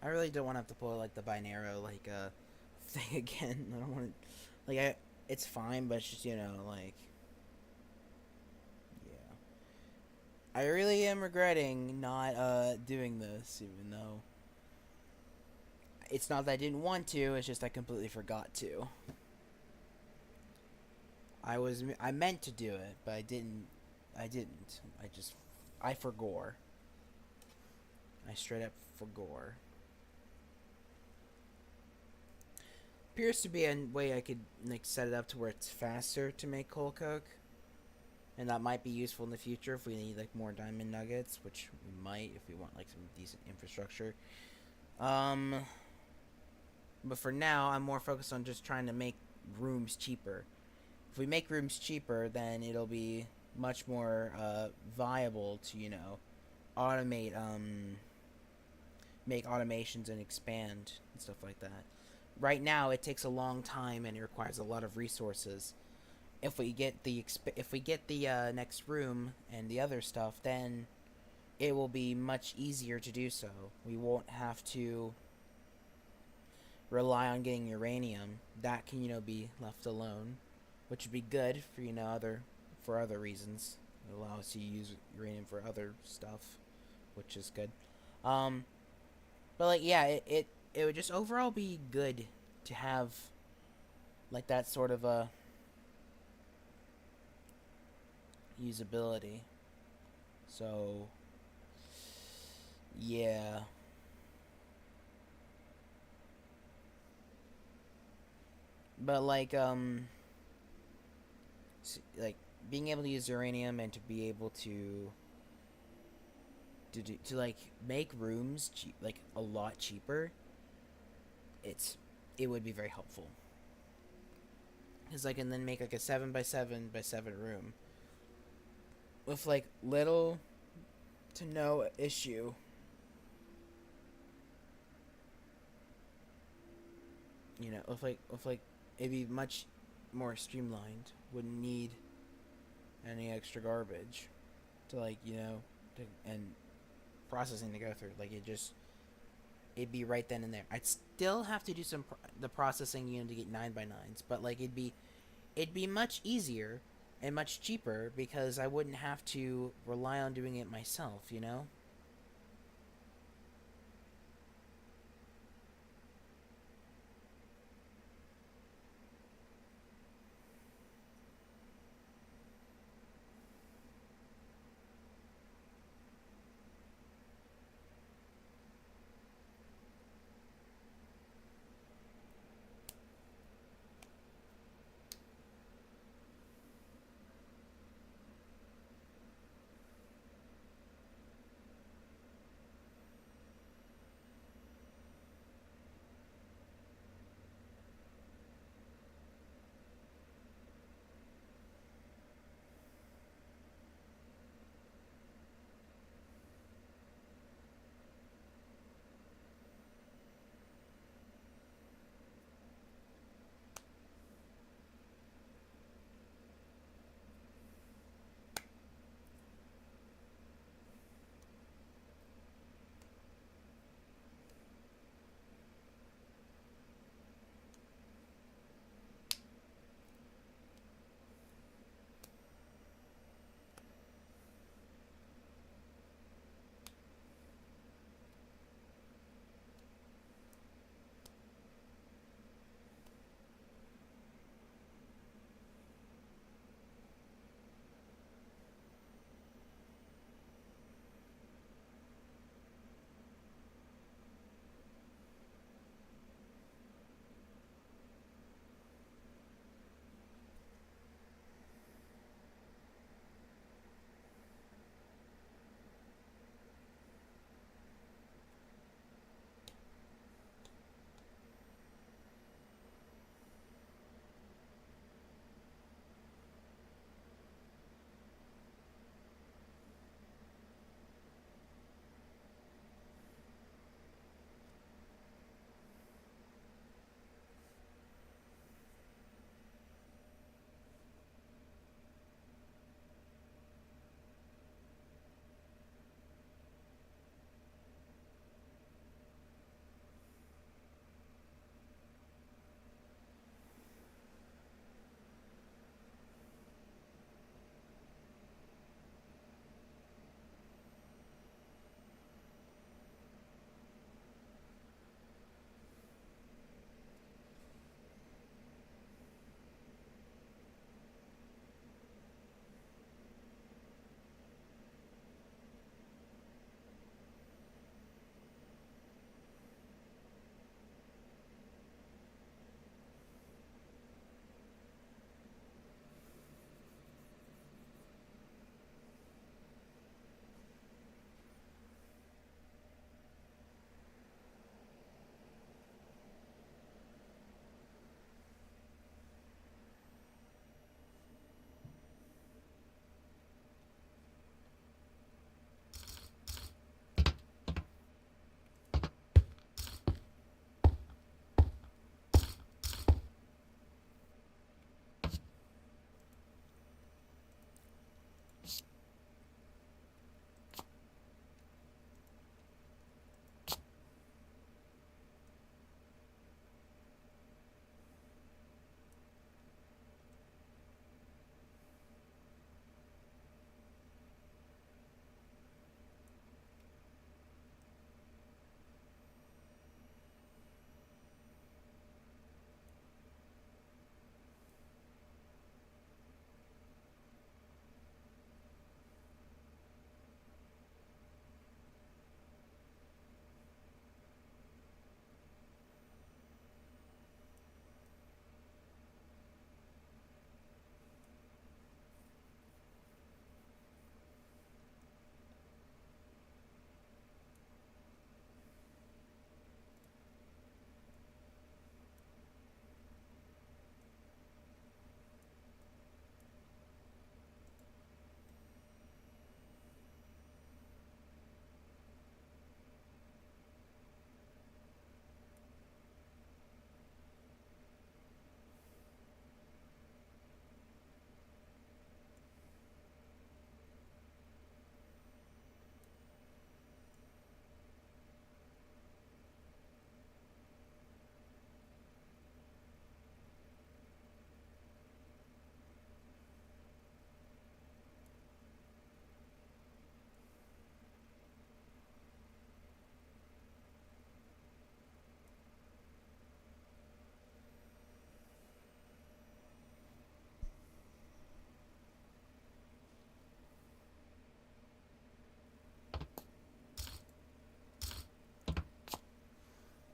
I really don't want to have to pull like the binaro thing again. I don't want to, it's fine, but it's just like, yeah. I really am regretting not doing this, even though it's not that I didn't want to. It's just I completely forgot to. I meant to do it, but I didn't. I forgore. I straight up forgore. Appears to be a way I could set it up to where it's faster to make coal coke. and that might be useful in the future if we need like more diamond nuggets, which we might if we want like some decent infrastructure. Um, but for now, I'm more focused on just trying to make rooms cheaper. If we make rooms cheaper, then it'll be much more viable to automate make automations and expand and stuff like that. Right now, it takes a long time and it requires a lot of resources. If we get the next room and the other stuff, then it will be much easier to do so. We won't have to rely on getting uranium. That can be left alone, which would be good for other reasons. It allows us to use uranium for other stuff, which is good. Um, but like yeah, it would just overall be good to have like that sort of a usability. So yeah. But like being able to use uranium and to be able to like make rooms like a lot cheaper, it would be very helpful. Because I can then make like a 7 by 7 by 7 room with like little to no issue. With like it'd be much more streamlined. Wouldn't need any extra garbage to and processing to go through. Like it'd be right then and there. I'd still have to do the processing to get 9 by 9s, but like it'd be much easier and much cheaper because I wouldn't have to rely on doing it myself.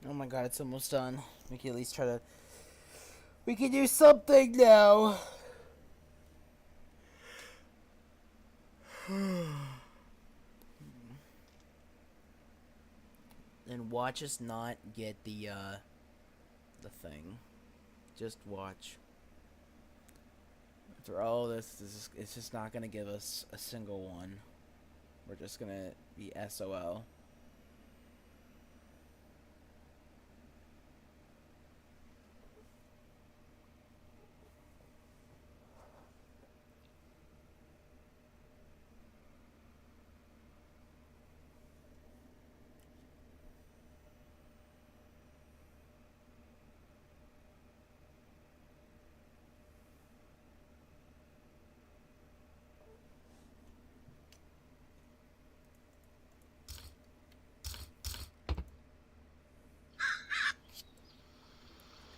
Oh my god, it's almost done. We can at least try to... We can do something now! And watch us not get the thing. Just watch. After all this it's just not gonna give us a single one. We're just gonna be SOL.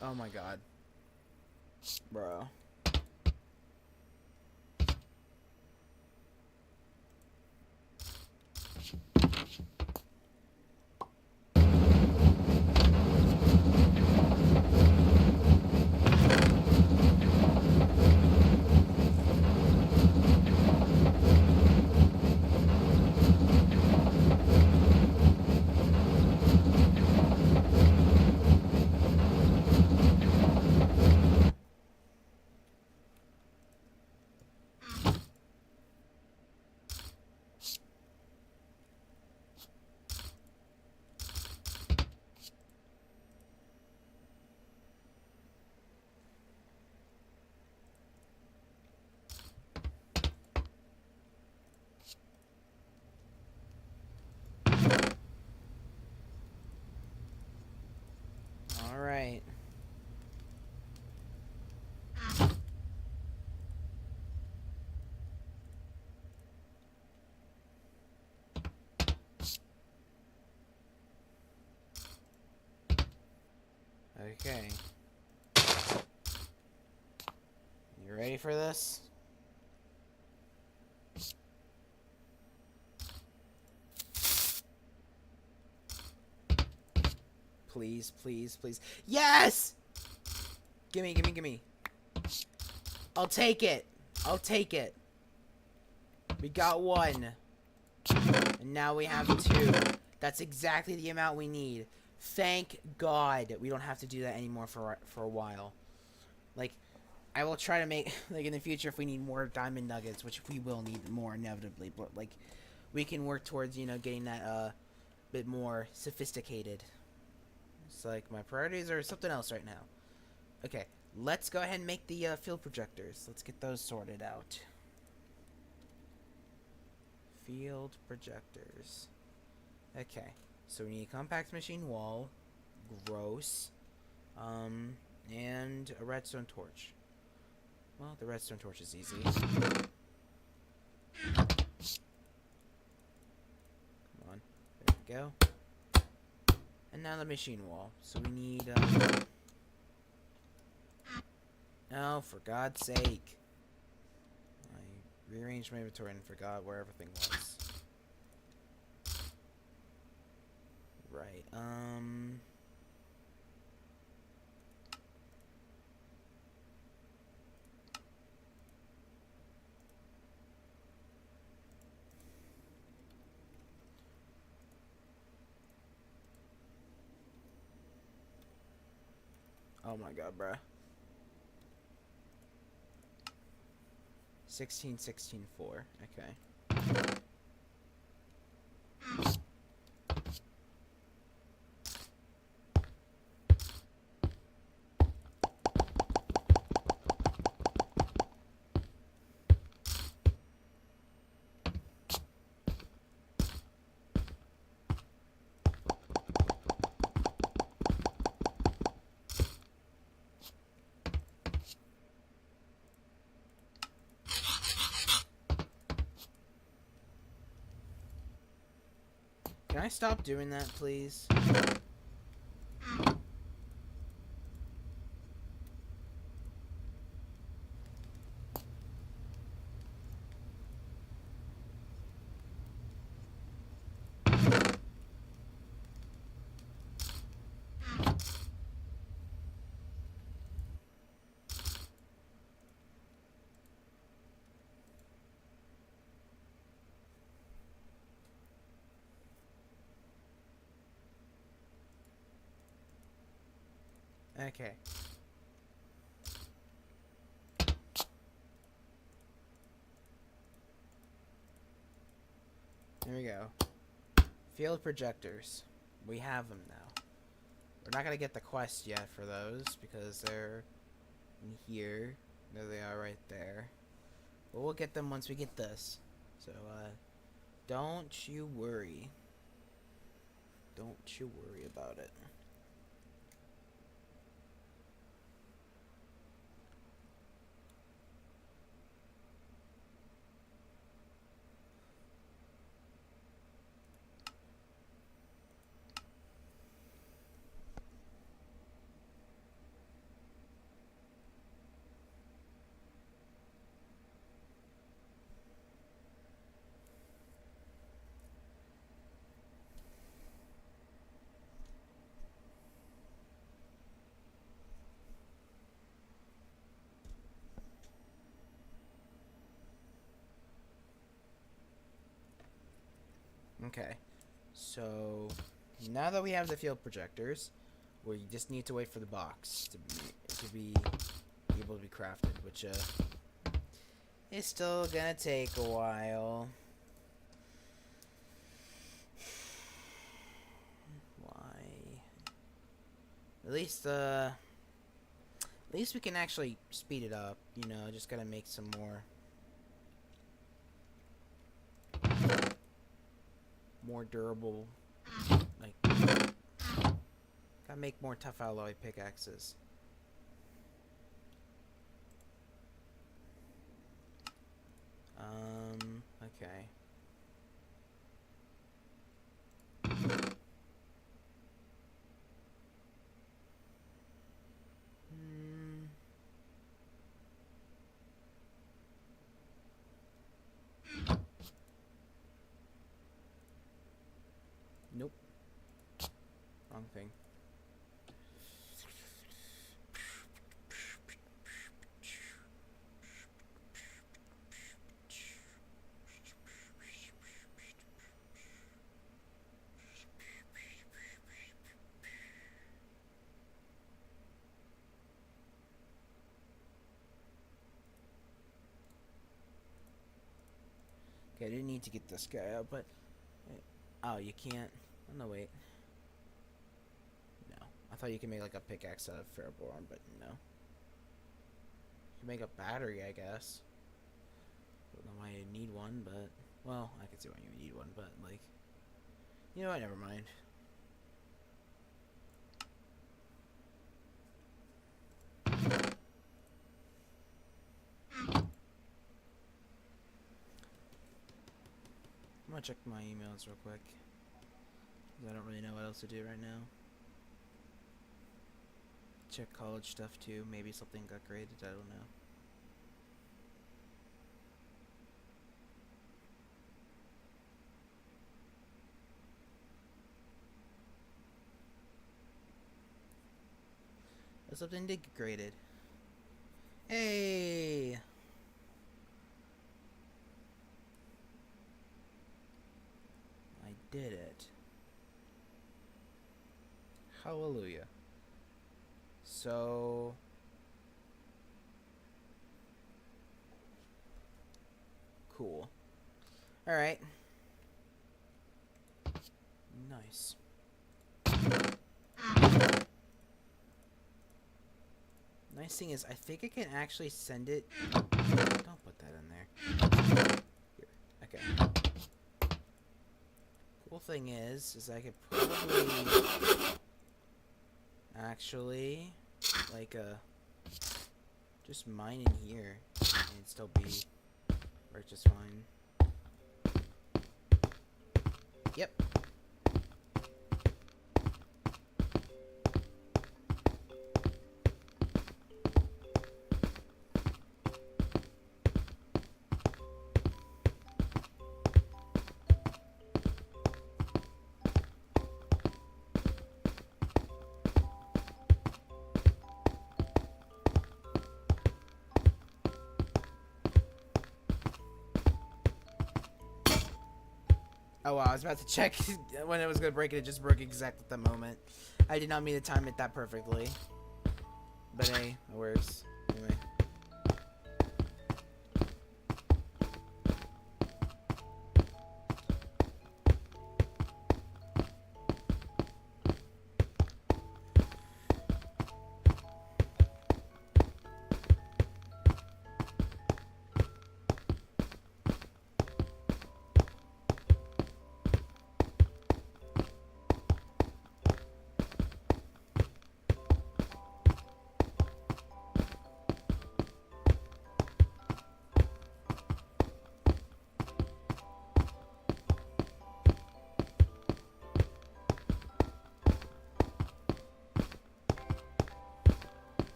Oh my god. Bro. Alright. Okay. You ready for this? Please, please, please. Yes! Gimme, gimme, gimme. I'll take it. I'll take it. We got one. And now we have two. That's exactly the amount we need. Thank God we don't have to do that anymore for a while. Like, I will try to make, like, in the future, if we need more diamond nuggets, which we will need more inevitably, but, like, we can work towards, you know, getting that, bit more sophisticated. It's like, my priorities are something else right now. Okay, let's go ahead and make the, field projectors. Let's get those sorted out. Field projectors. Okay, so we need a compact machine wall, gross, and a redstone torch. Well, the redstone torch is easy. Come on, there we go. And now the machine wall. So we need, oh, for God's sake. I rearranged my inventory and forgot where everything was. Right, oh my god, bruh. 16, 16, 4. Okay. Can I stop doing that, please? Okay. There we go. Field projectors. We have them now. We're not gonna get the quest yet for those because they're in here. There they are right there. But we'll get them once we get this. So, don't you worry. Don't you worry about it. Okay, so now that we have the field projectors, we just need to wait for the box to be able to be crafted, which is still gonna take a while. Why? At least we can actually speed it up. You know, just gotta make some more durable, like, gotta make more tough alloy pickaxes. Okay. Nope. Wrong thing. Okay, I didn't need to get this guy out, but... Oh, you can't... Oh, no, wait. No. I thought you could make, like, a pickaxe out of ferroboron, but no. You can make a battery, I guess. Don't know why you need one, but... Well, I can see why you would need one, but, like... You know what? Never mind. I'm gonna check my emails real quick. I don't really know what else to do right now. Check college stuff too. Maybe something got graded. I don't know. But something did get graded. Hey! I did it. Hallelujah. So... Cool. Alright. Nice. Nice thing is, I think I can actually send it... Don't put that in there. Here. Okay. Cool thing is I could probably... Actually... Like, just mine in here. And it'd still be... Work just fine. Yep. Oh wow, I was about to check when it was gonna break it. It just broke exactly at the moment. I did not mean to time it that perfectly. But hey, it works. Anyway.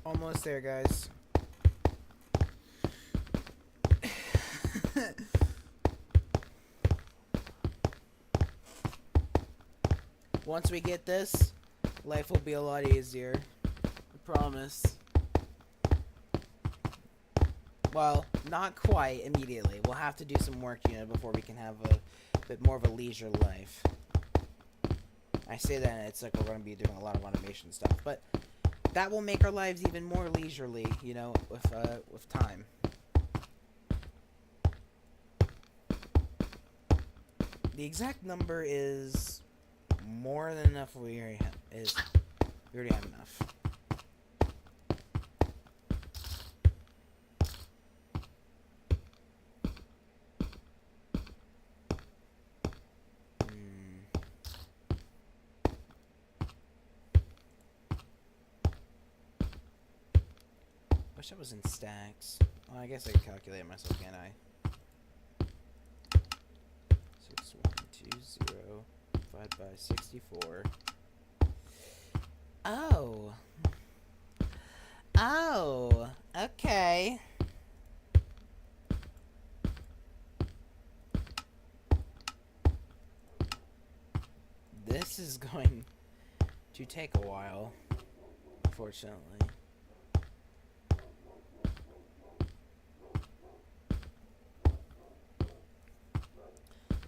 Almost there, guys. Once we get this, life will be a lot easier. I promise. Well, not quite immediately. We'll have to do some work, before we can have a bit more of a leisure life. I say that and it's like we're going to be doing a lot of automation stuff, but that will make our lives even more leisurely, with time. The exact number is more than enough. We already have enough. Wish I was in stacks. Well, I guess I can calculate it myself, can't I? 6120 divided by 64. Oh. Oh. Okay. This is going to take a while, unfortunately.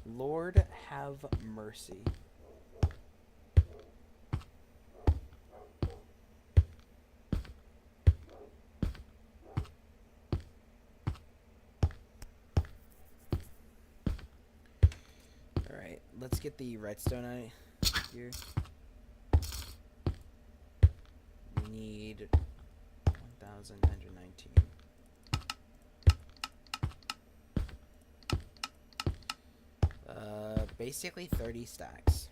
Lord have mercy. Alright, let's get the redstone out here. We need 1,919. Basically 30 stacks.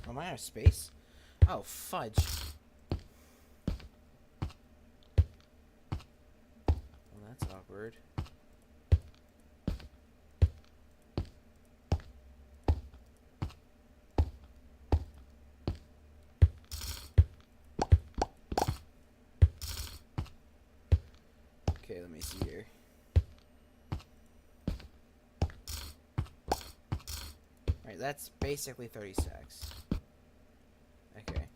Am I out of space? Oh, fudge. Well, that's awkward. Okay, let me see here. Alright, that's basically 30 stacks. Okay.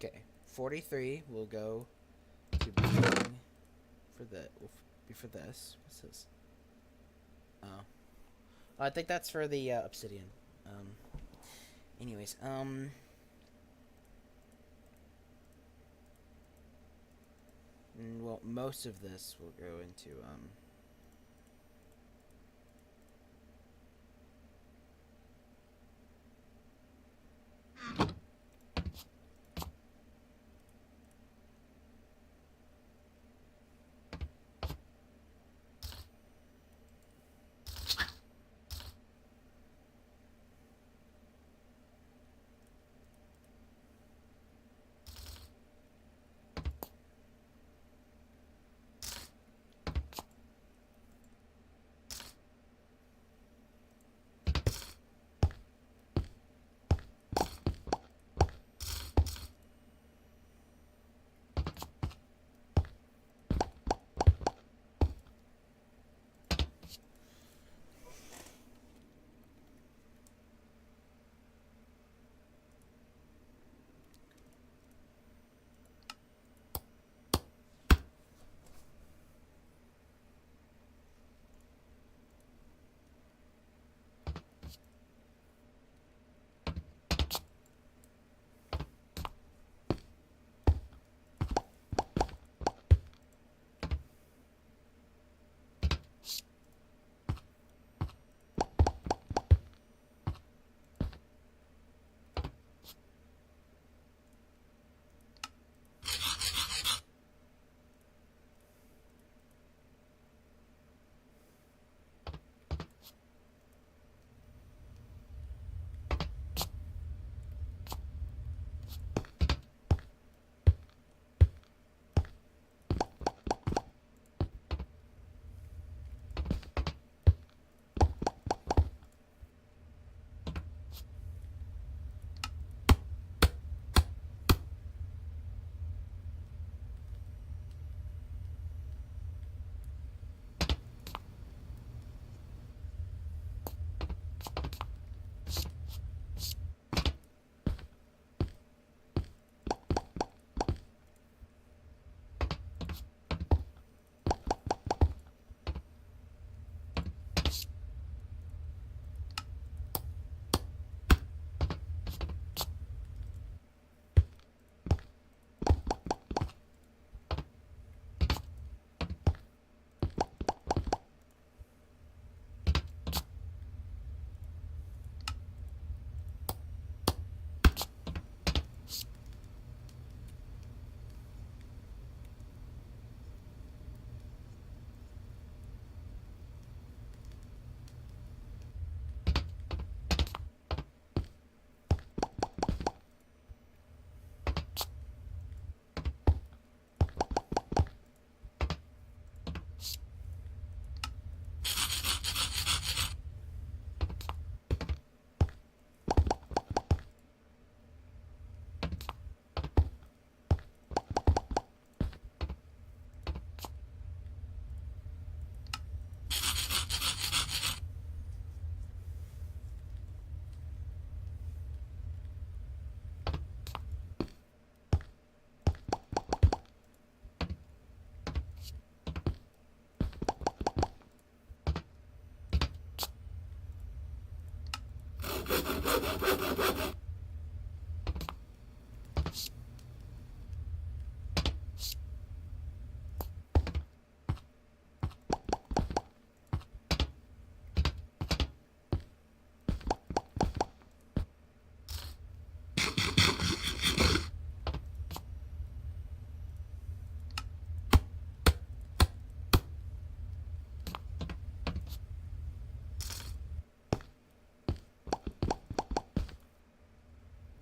Okay, 43 will go to being for the will be for this. What's this? Oh, I think that's for the obsidian. Anyways, well, most of this will go into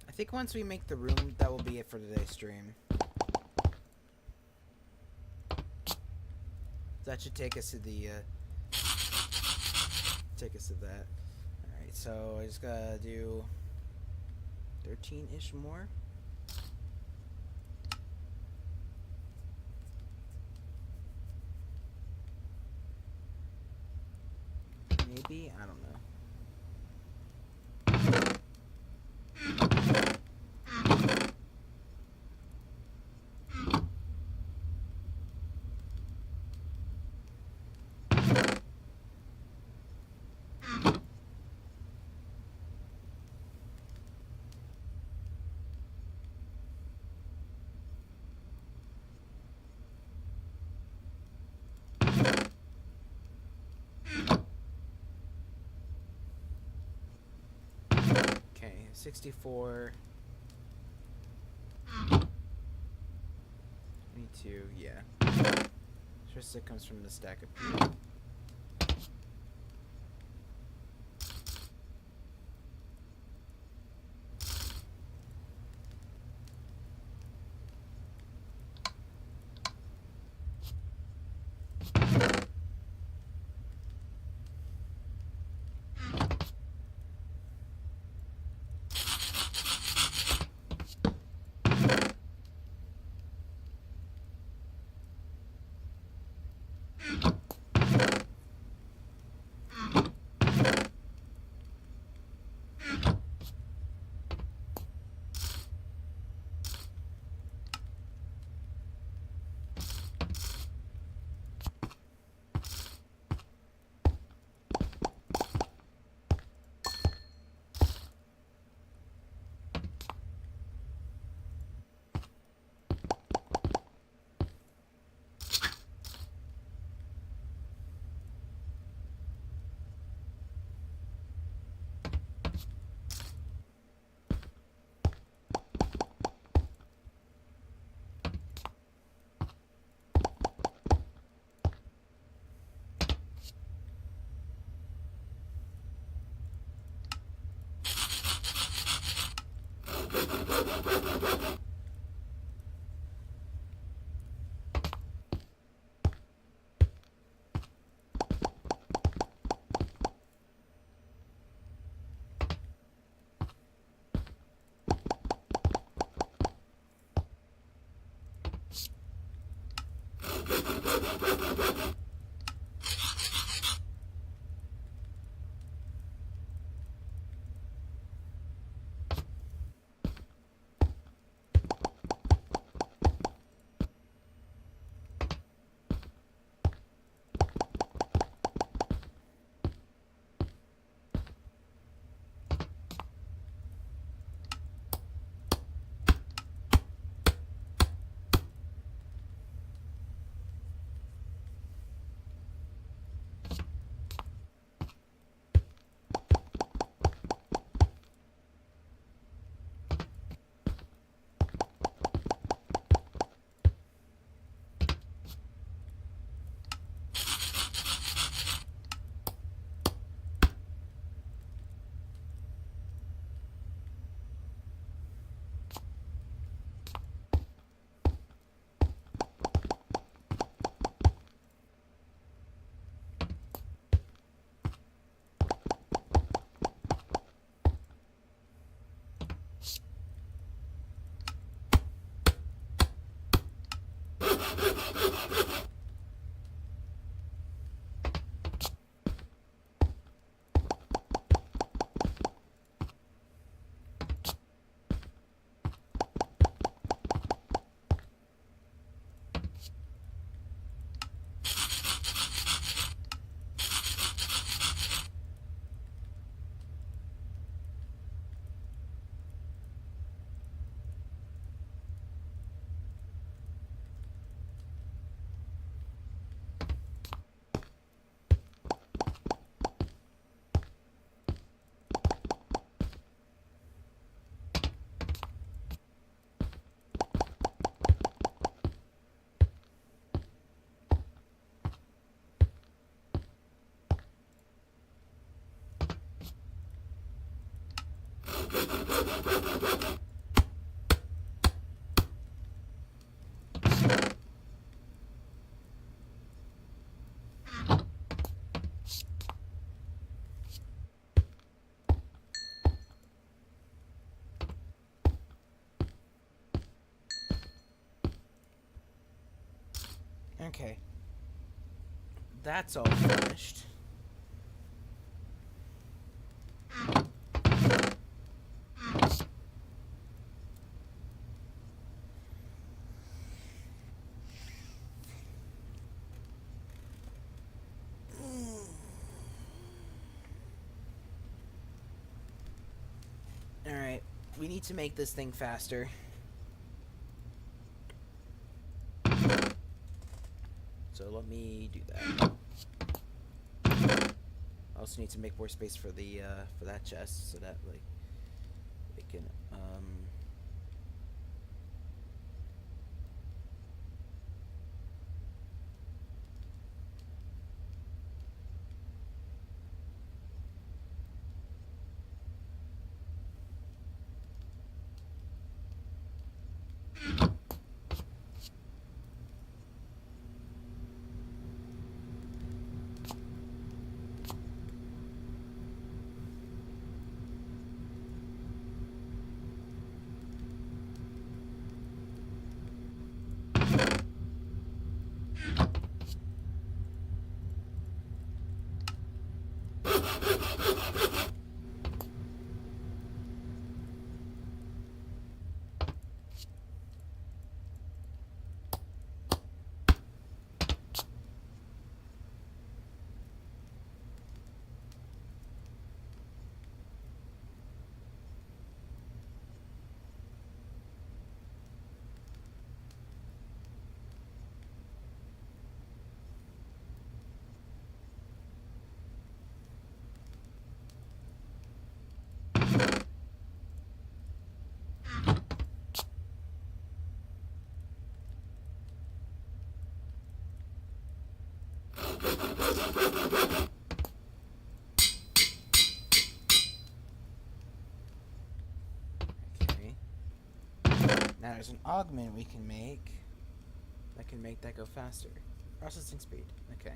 I think once we make the room, that will be it for today's stream. That should take us to the, take us to that. Alright, so I just gotta do 13-ish more. Maybe? I don't know. Okay, 64. 22, yeah. Just it comes from the stack up here. Okay. That's all finished. Alright, we need to make this thing faster. So let me do that. I also need to make more space for the for that chest so that like it can okay. Now there's an augment we can make that can make that go faster. Processing speed. Okay.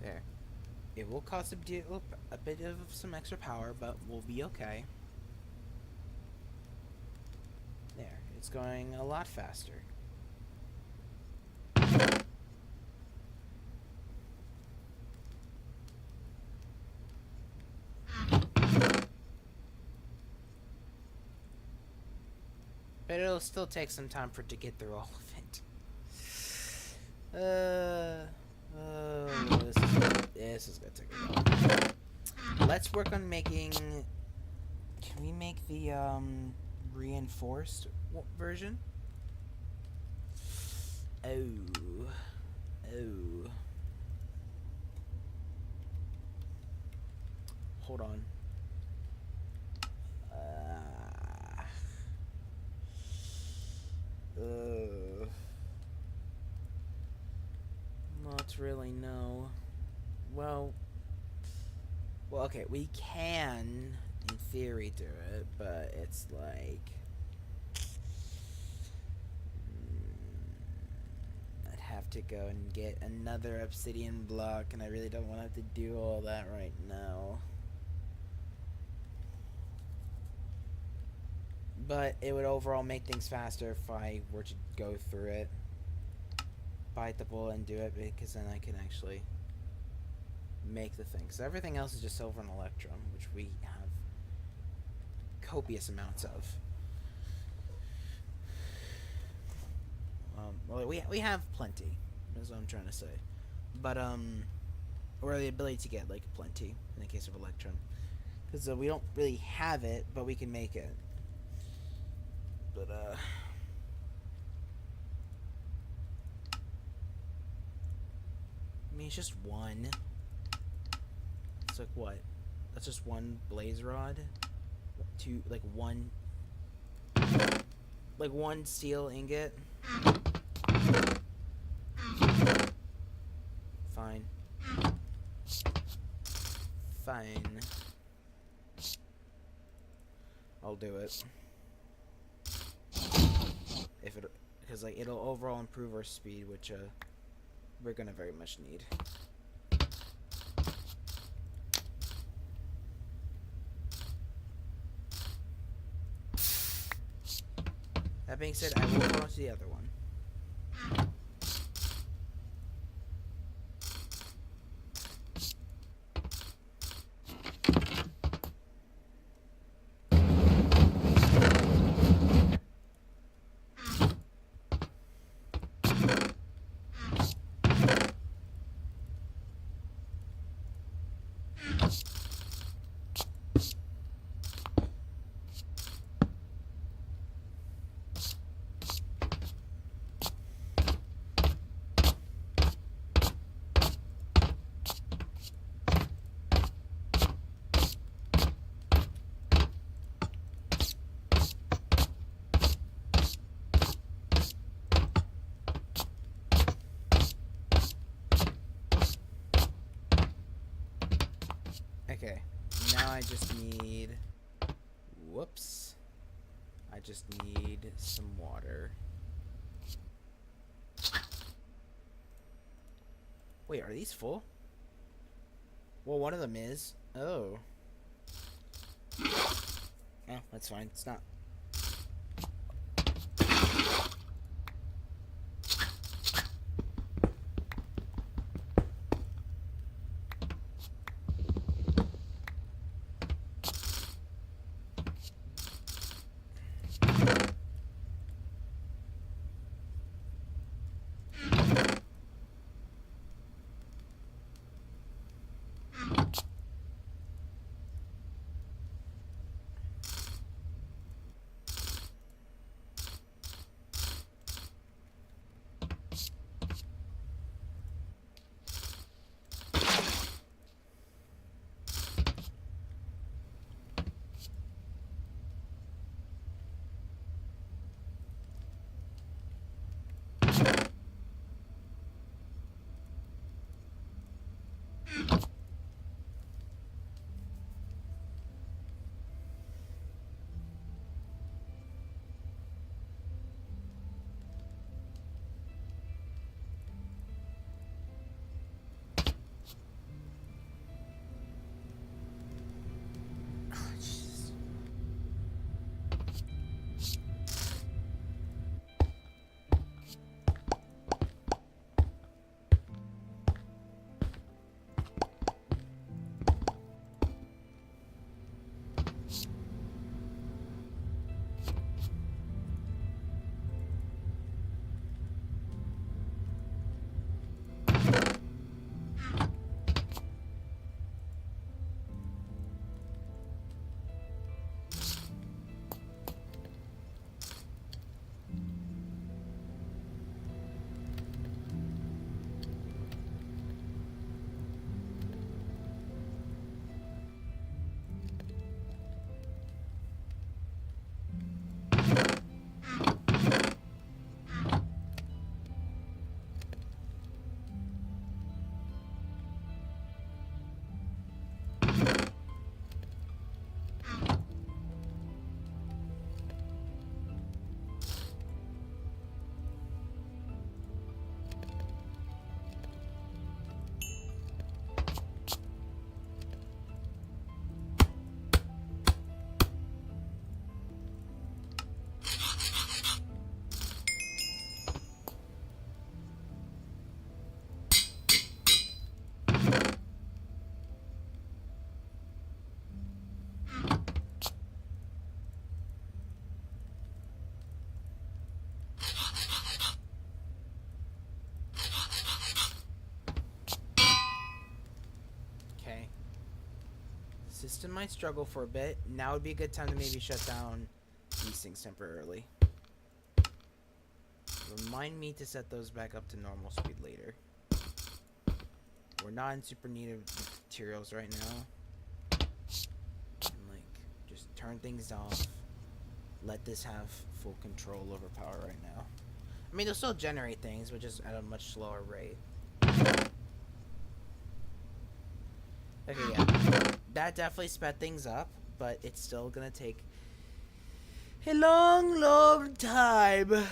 There. It will cost a bit of some extra power, but we'll be okay. There. It's going a lot faster. But it'll still take some time for it to get through all of it. This is gonna take a while. Let's work on making... Can we make the, reinforced version? Oh. Hold on. Not really, no. Well, okay, we can, in theory, do it, but it's like... I'd have to go and get another obsidian block, and I really don't want to have to do all that right now. But it would overall make things faster if I were to go through it, bite the bullet and do it, because then I can actually make the thing. So everything else is just silver and electrum, which we have copious amounts of. Well, we have plenty, is what I'm trying to say. But, or the ability to get, like, plenty, in the case of electrum. Because we don't really have it, but we can make it. But, I mean, it's just one. It's like, what? That's just one blaze rod? Two, like, one... Like, one steel ingot? Fine. Fine. I'll do it. If it, because like it'll overall improve our speed, which we're gonna very much need. That being said, I will go on to the other one. Okay, now I just need, whoops, I just need some water. Wait, are these full? Well, one of them is. Oh. Oh, that's fine, it's not. System might struggle for a bit. Now would be a good time to maybe shut down these things temporarily. Remind me to set those back up to normal speed later. We're not in super need of materials right now. And like, just turn things off. Let this have full control over power right now. I mean, they'll still generate things, but just at a much slower rate. Okay, yeah. That definitely sped things up, but it's still gonna take a long, long time.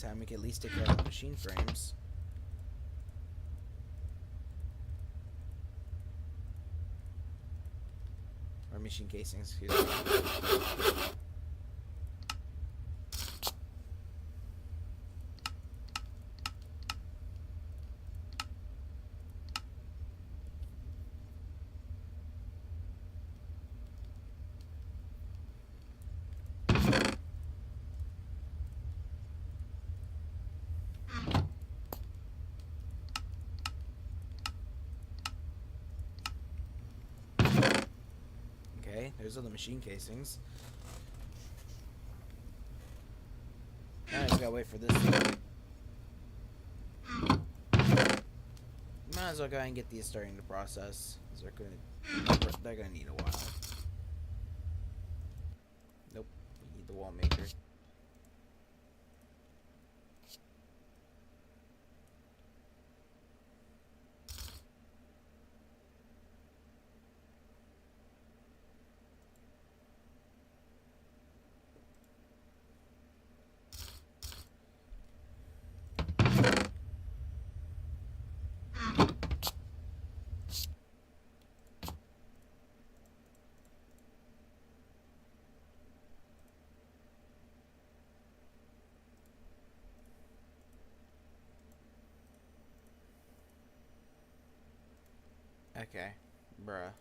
meantime, we can at least take care of the machine frames. Or machine casings, excuse me. Okay, there's all the machine casings. Now I just gotta wait for this. Might as well go ahead and get these starting to process. They're gonna need a while. Nope, we need the wall maker. Okay, bruh.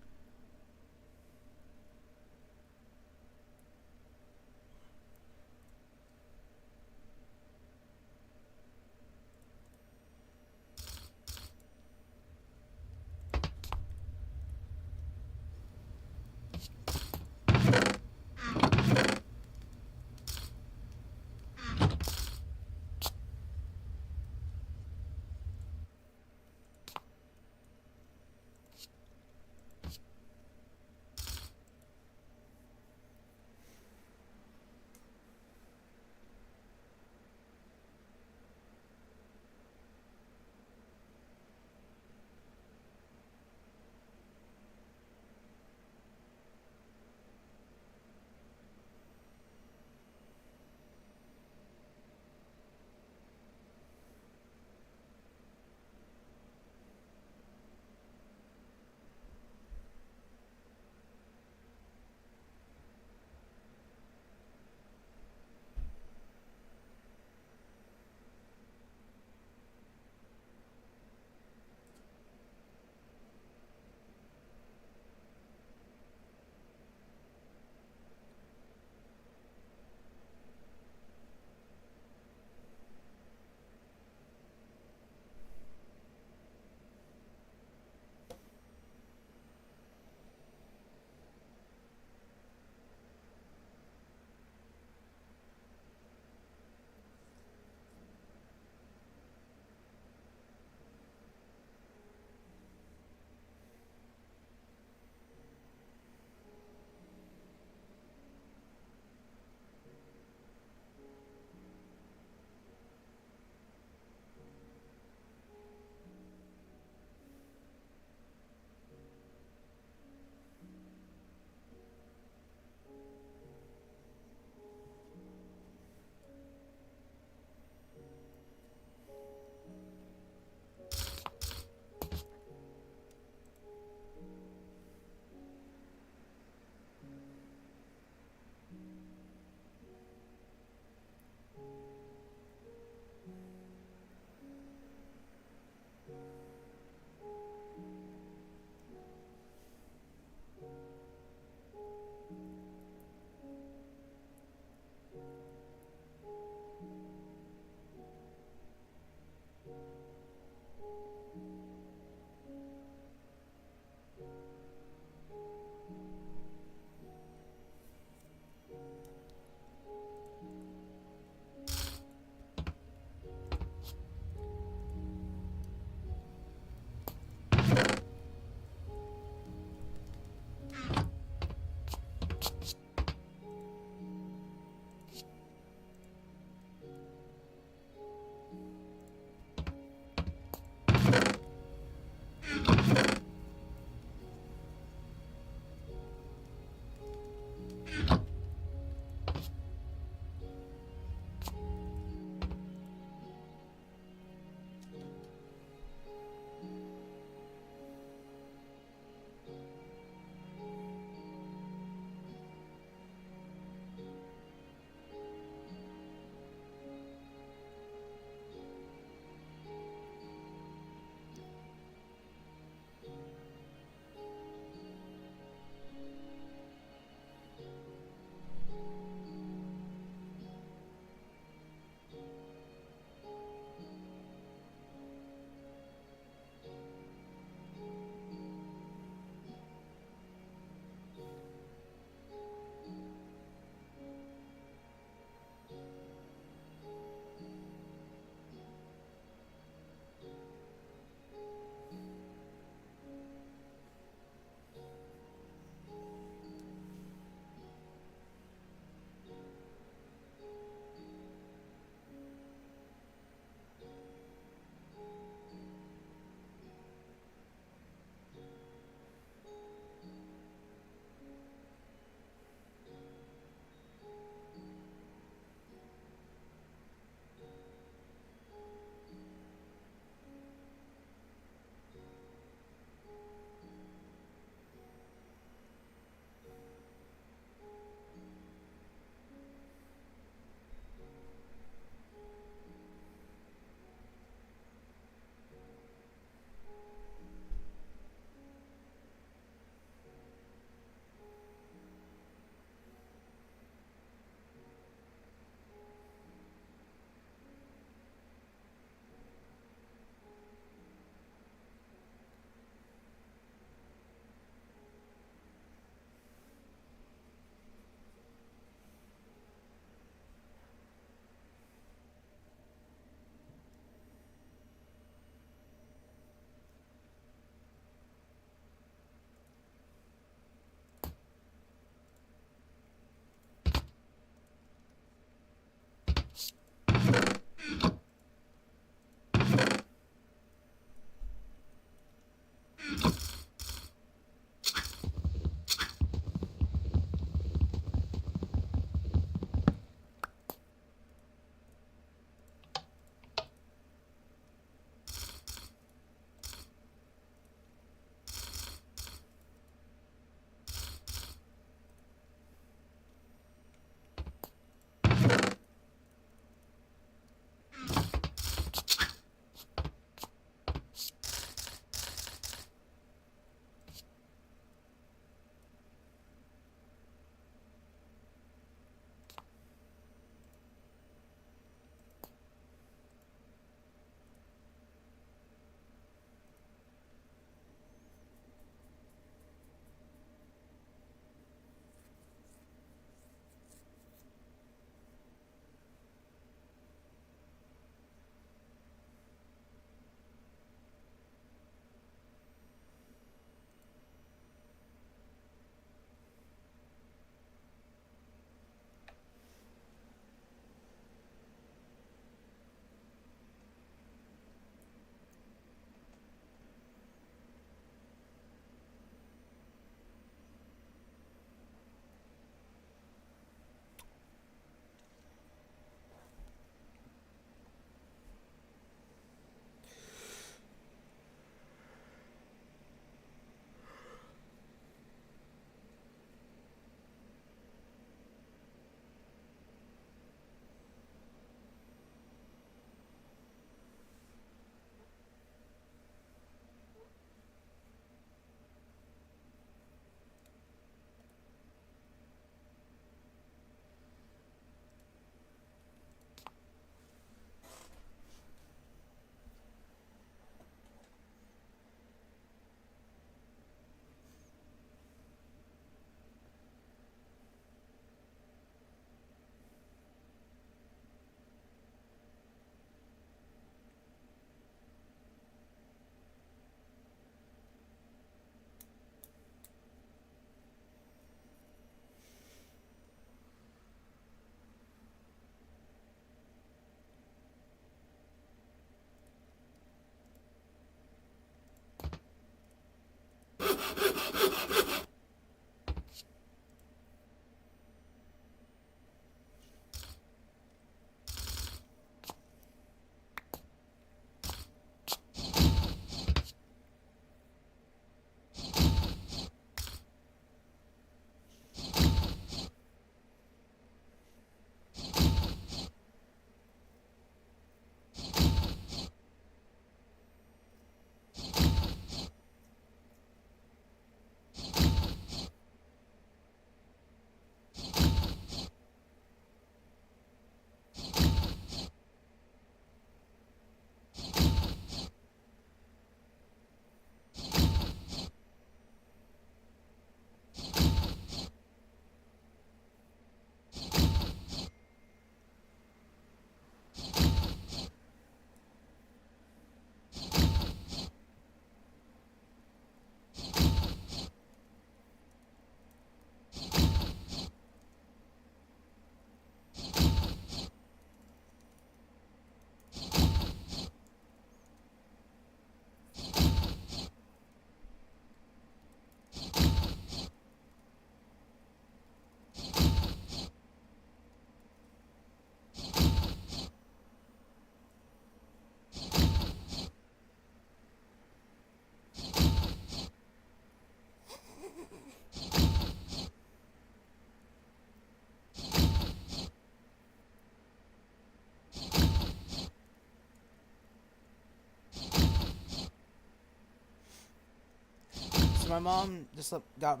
So my mom just got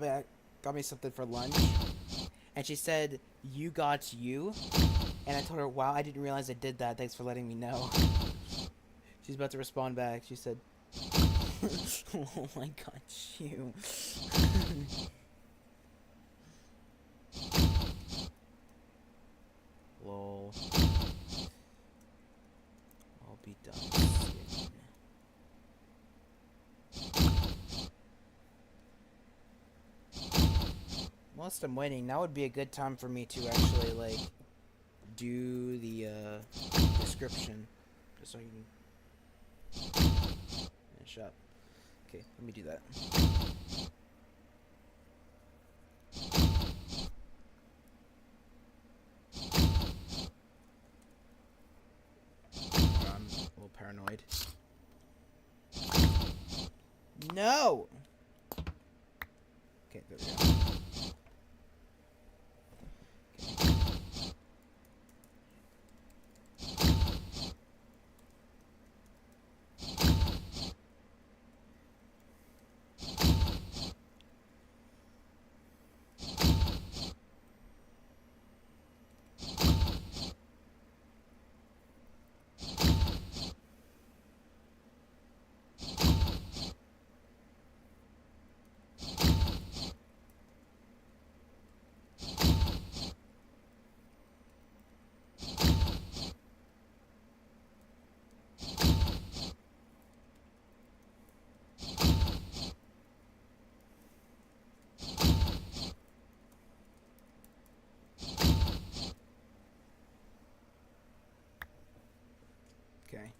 me something for lunch, and she said, "You got you," and I told her, "Wow, I didn't realize I did that. Thanks for letting me know." She's about to respond back. She said, "Oh my God, you." Lol. I'll be done soon. Whilst I'm waiting, now would be a good time for me to actually, like, do the, description. Just so I can finish up. Okay, let me do that. I'm a little paranoid. No! Okay, there we go. Okay.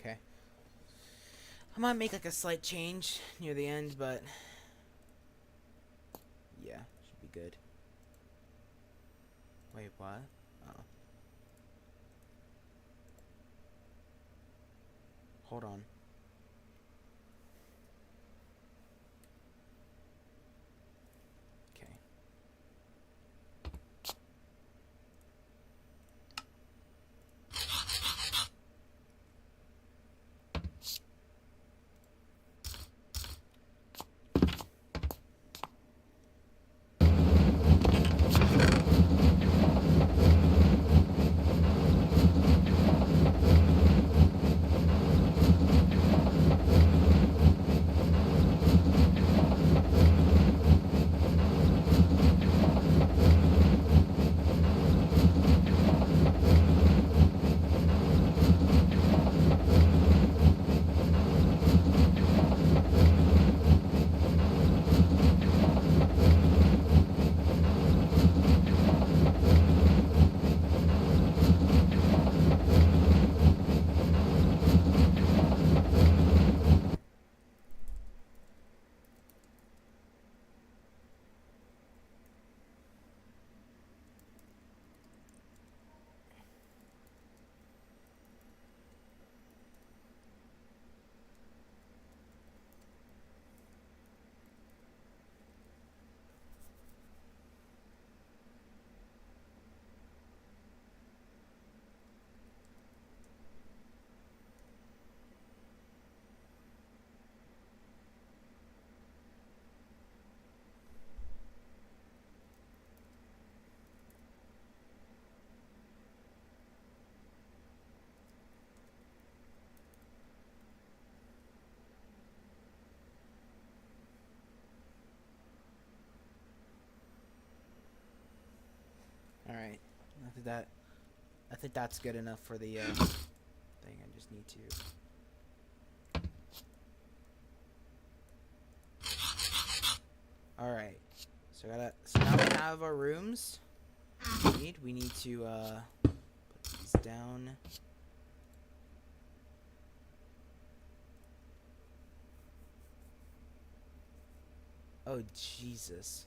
Okay. I might make like a slight change near the end, but yeah, should be good. Wait, what? Oh. Hold on. Okay. All right. I think that's good enough for the thing. I just need to. All right. So now we have our rooms. We need to put these down. Oh Jesus.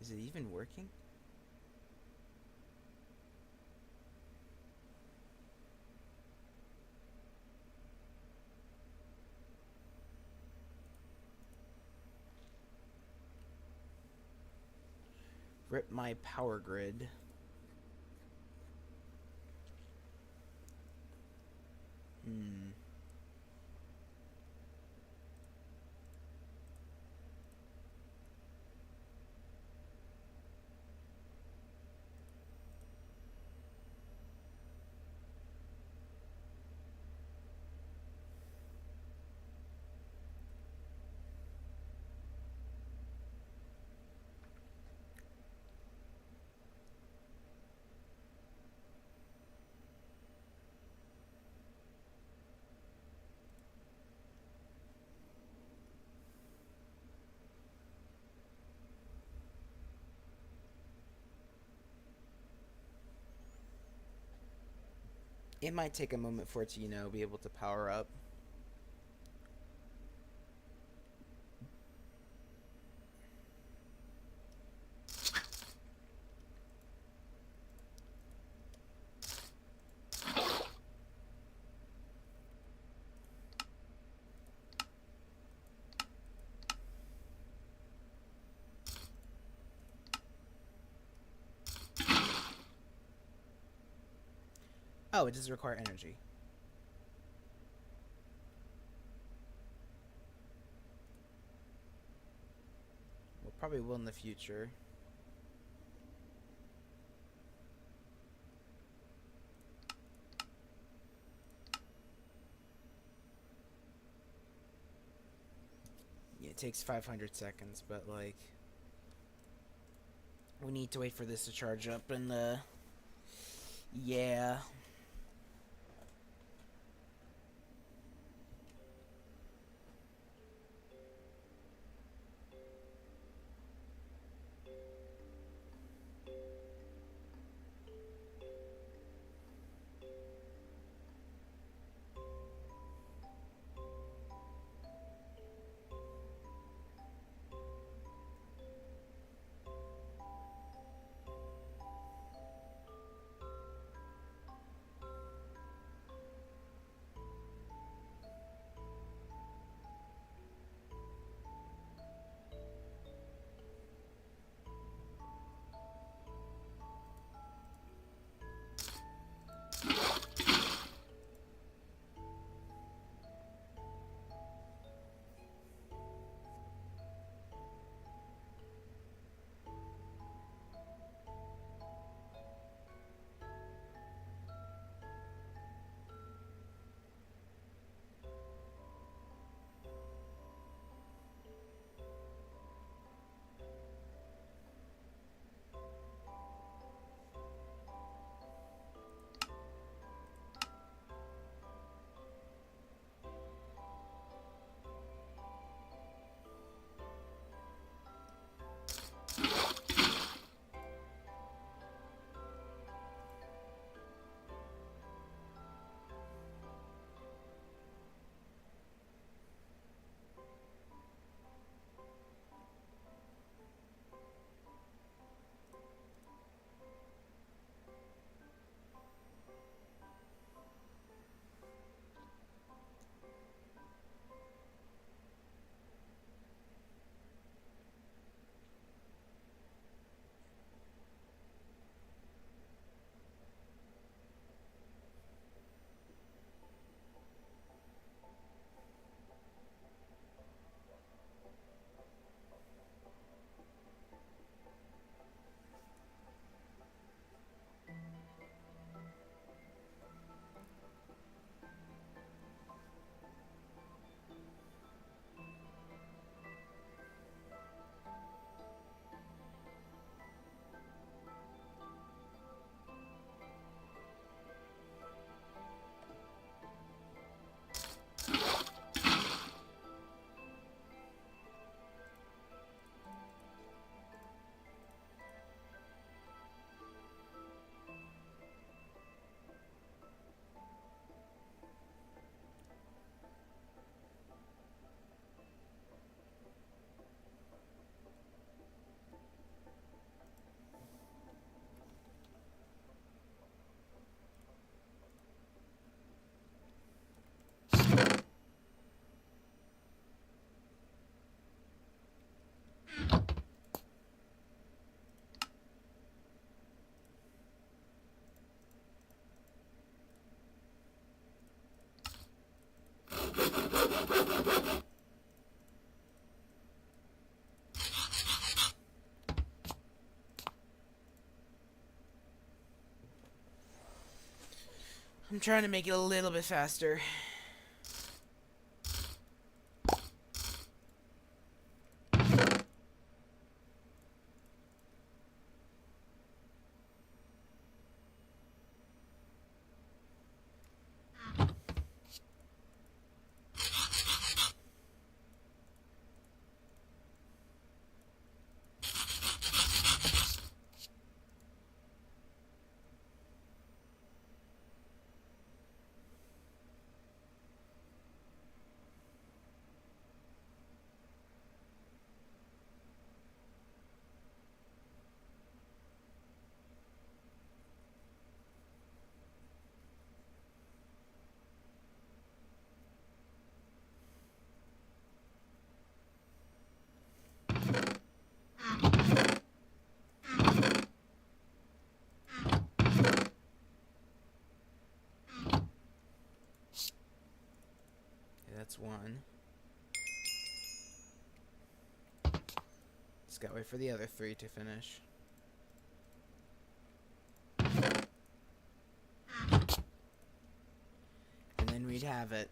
Is it even working? Rip my power grid. It might take a moment for it to, be able to power up. Oh, it does require energy. Well, probably will in the future. Yeah, it takes 500 seconds, but like we need to wait for this to charge up and yeah. I'm trying to make it a little bit faster. That's one. Just gotta wait for the other three to finish. And then we'd have it.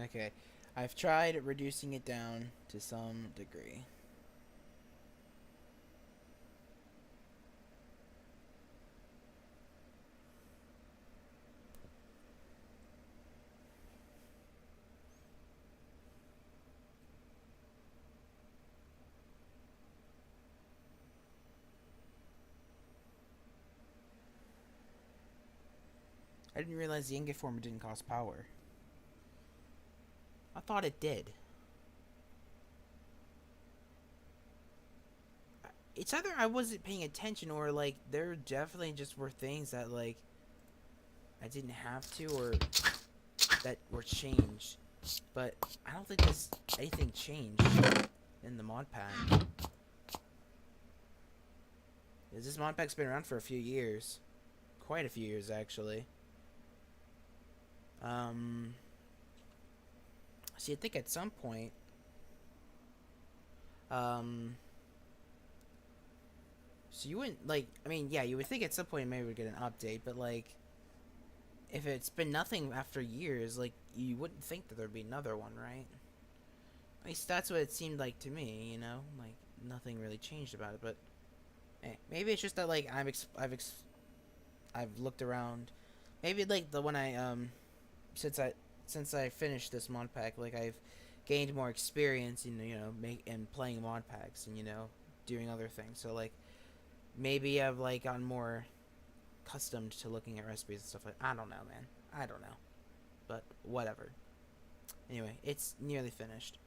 Okay, I've tried reducing it down to some degree. I didn't realize the ingot former didn't cost power. I thought it did. It's either I wasn't paying attention or, like, there definitely just were things that, like, I didn't have to or that were changed. But I don't think there's anything changed in the mod pack. This mod pack's been around for a few years. Quite a few years, actually. See, I think at some point, so you wouldn't, like, I mean, yeah, you would think at some point maybe we'd get an update, but, like, if it's been nothing after years, like, you wouldn't think that there'd be another one, right? At least that's what it seemed like to me, you know? Like, nothing really changed about it, but maybe it's just that, like, I've looked around. Maybe, like, the one since I finished this mod pack, like, I've gained more experience in, you know, in playing mod packs and, you know, doing other things. So, like, maybe I've, like, gotten more accustomed to looking at recipes and stuff like. I don't know, man. I don't know, but whatever. Anyway, it's nearly finished.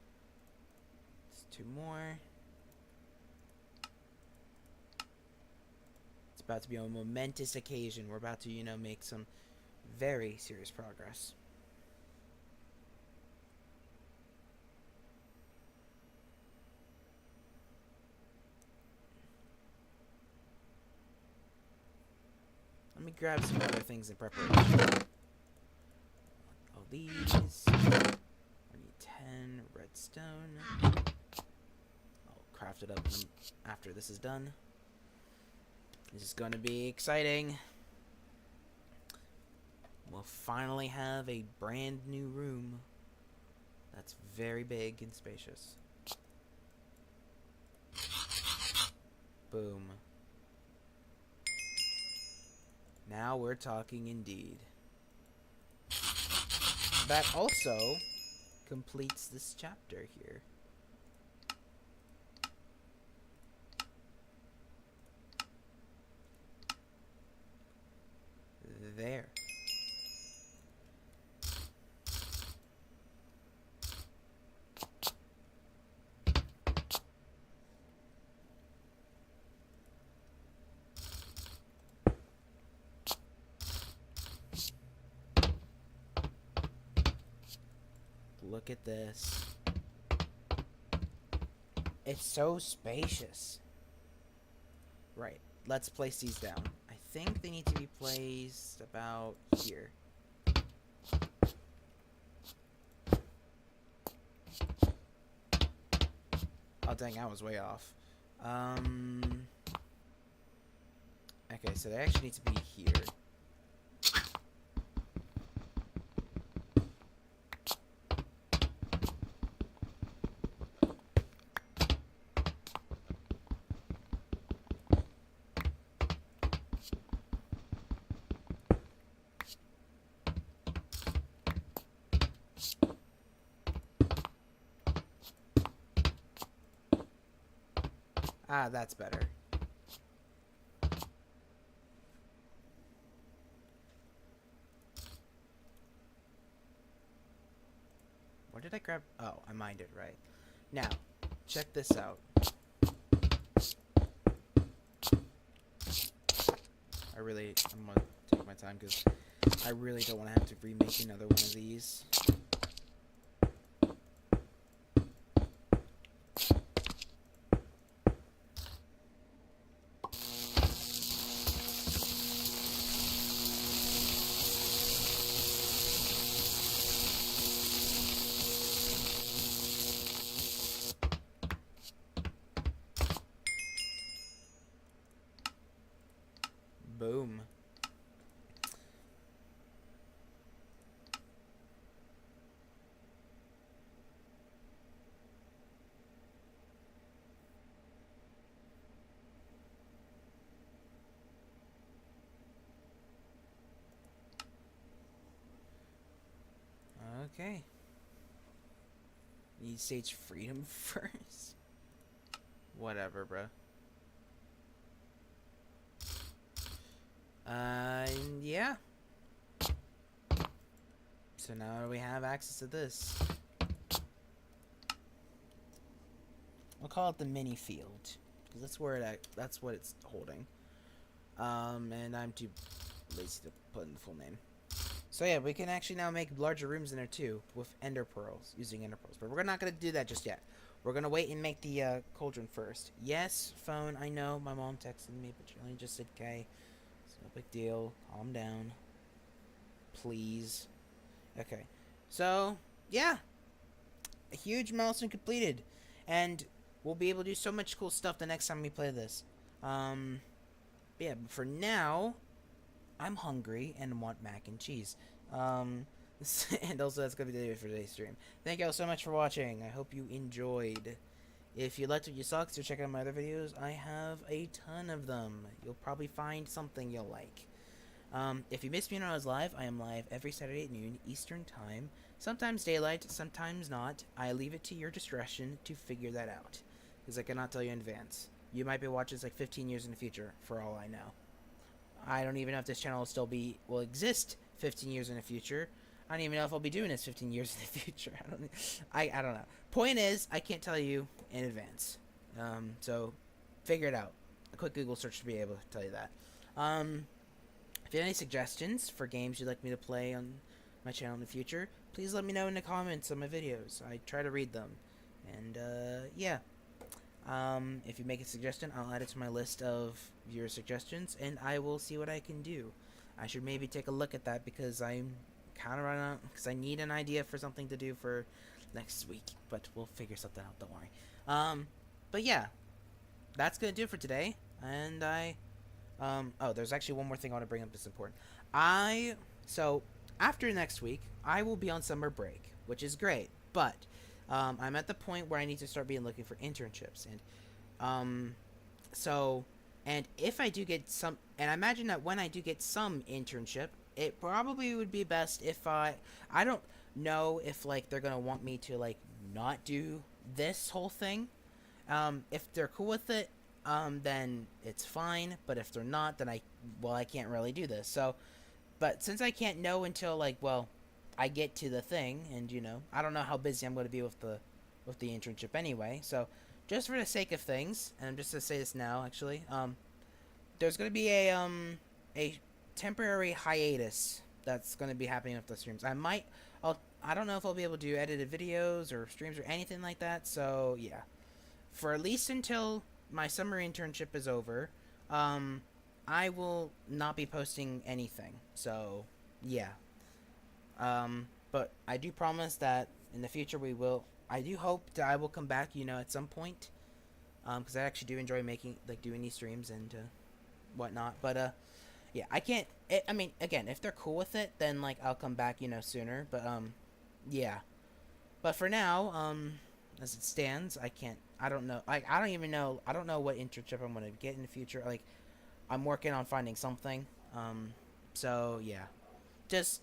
It's 2 more. It's about to be a momentous occasion. We're about to, you know, make some very serious progress. Let me grab some other things in preparation. Oh, these are redstone. I'll craft it up after this is done. This is going to be exciting. We'll finally have a brand new room that's very big and spacious. Boom. Now we're talking indeed. That also completes this chapter here. There. Look at this. It's so spacious. Right. Let's place these down. I think they need to be placed about here. Oh dang, I was way off. Okay, so they actually need to be here. Ah, that's better. Where did I grab? Oh, I mined it, right. Now, check this out. I'm gonna take my time because I really don't want to have to remake another one of these. Boom. Okay. Need stage freedom first. Whatever, bruh. Yeah. So now we have access to this. I'll call it the mini field, because that's where that's what it's holding. And I'm too lazy to put in the full name. So yeah, we can actually now make larger rooms in there too, with ender pearls, using ender pearls. But we're not going to do that just yet. We're going to wait and make the cauldron first. Yes, phone, I know, my mom texted me, but she only just said K. It's no big deal. Calm down. Please. Okay. So, yeah. A huge milestone completed. And we'll be able to do so much cool stuff the next time we play this. Yeah, but for now, I'm hungry and want mac and cheese. And also that's going to be the video for today's stream. Thank you all so much for watching. I hope you enjoyed. If you liked what you saw, so check out my other videos. I have a ton of them. You'll probably find something you'll like. If you missed me when I was live, I am live every Saturday at noon Eastern Time. Sometimes daylight, sometimes not. I leave it to your discretion to figure that out, because I cannot tell you in advance. You might be watching this like 15 years in the future, for all I know. I don't even know if this channel will exist 15 years in the future. I don't even know if I'll be doing this 15 years in the future. I don't know. Point is, I can't tell you in advance. So figure it out. A quick Google search to be able to tell you that. If you have any suggestions for games you'd like me to play on my channel in the future, please let me know in the comments on my videos. I try to read them. And, yeah. If you make a suggestion, I'll add it to my list of viewer suggestions, and I will see what I can do. I should maybe take a look at that, because I'm kind of running out, because I need an idea for something to do for next week, but we'll figure something out. Don't worry. But yeah, that's gonna do it for today. And oh, there's actually one more thing I want to bring up that's important. So after next week, I will be on summer break, which is great. But I'm at the point where I need to start looking for internships, and so, and if I do get some, and I imagine that when I do get some internship, it probably would be best if I don't know if like they're gonna want me to like not do this whole thing. If they're cool with it, then it's fine. But if they're not, then I can't really do this. So, but since I can't know until like, well, I get to the thing, and I don't know how busy I'm going to be with the internship anyway. So, just for the sake of things, and I'm just gonna say this now, actually, there's going to be a temporary hiatus that's going to be happening with the streams. I don't know if I'll be able to do edited videos or streams or anything like that. So yeah, for at least until my summer internship is over, I will not be posting anything. So yeah, but I do promise that in the future we will. I do hope that I will come back, at some point, because I actually do enjoy doing these streams and whatnot. But yeah, I can't. I mean, again, if they're cool with it, then like I'll come back, sooner. But yeah. But for now, as it stands, I can't. I don't know. Like, I don't even know. I don't know what internship I'm gonna get in the future. Like, I'm working on finding something. So yeah, just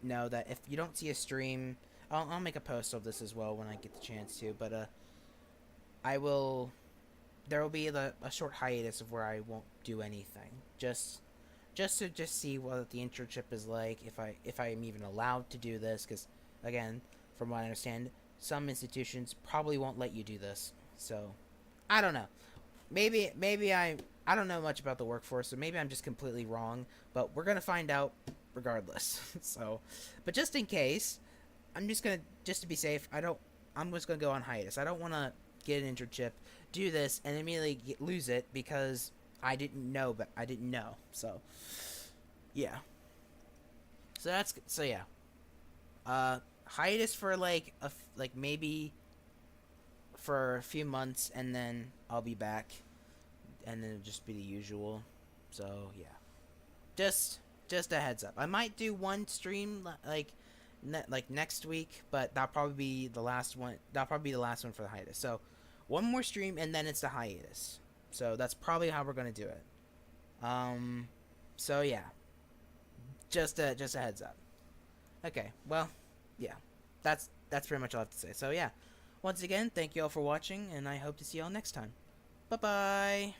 know that if you don't see a stream, I'll make a post of this as well when I get the chance to. But I will. There will be a short hiatus of where I won't do anything. Just to see what the internship is like, if I am even allowed to do this, because again, from what I understand, some institutions probably won't let you do this. So I don't know. Maybe I don't know much about the workforce, so maybe I'm just completely wrong. But we're gonna find out regardless. So, but just in case, I'm just to be safe. I'm just gonna go on hiatus. I don't want to get an internship, do this, and immediately lose it because I didn't know. But I didn't know. So yeah. So yeah. Hiatus for maybe for a few months, and then I'll be back, and then it'll just be the usual. So yeah, just a heads up. I might do one stream next week, but that'll probably be the last one. That'll probably be the last one for the hiatus. So one more stream, and then it's the hiatus. So that's probably how we're gonna do it. So yeah, just a heads up. Okay, well, yeah, that's pretty much all I have to say. So yeah, once again, thank you all for watching, and I hope to see you all next time. Bye bye.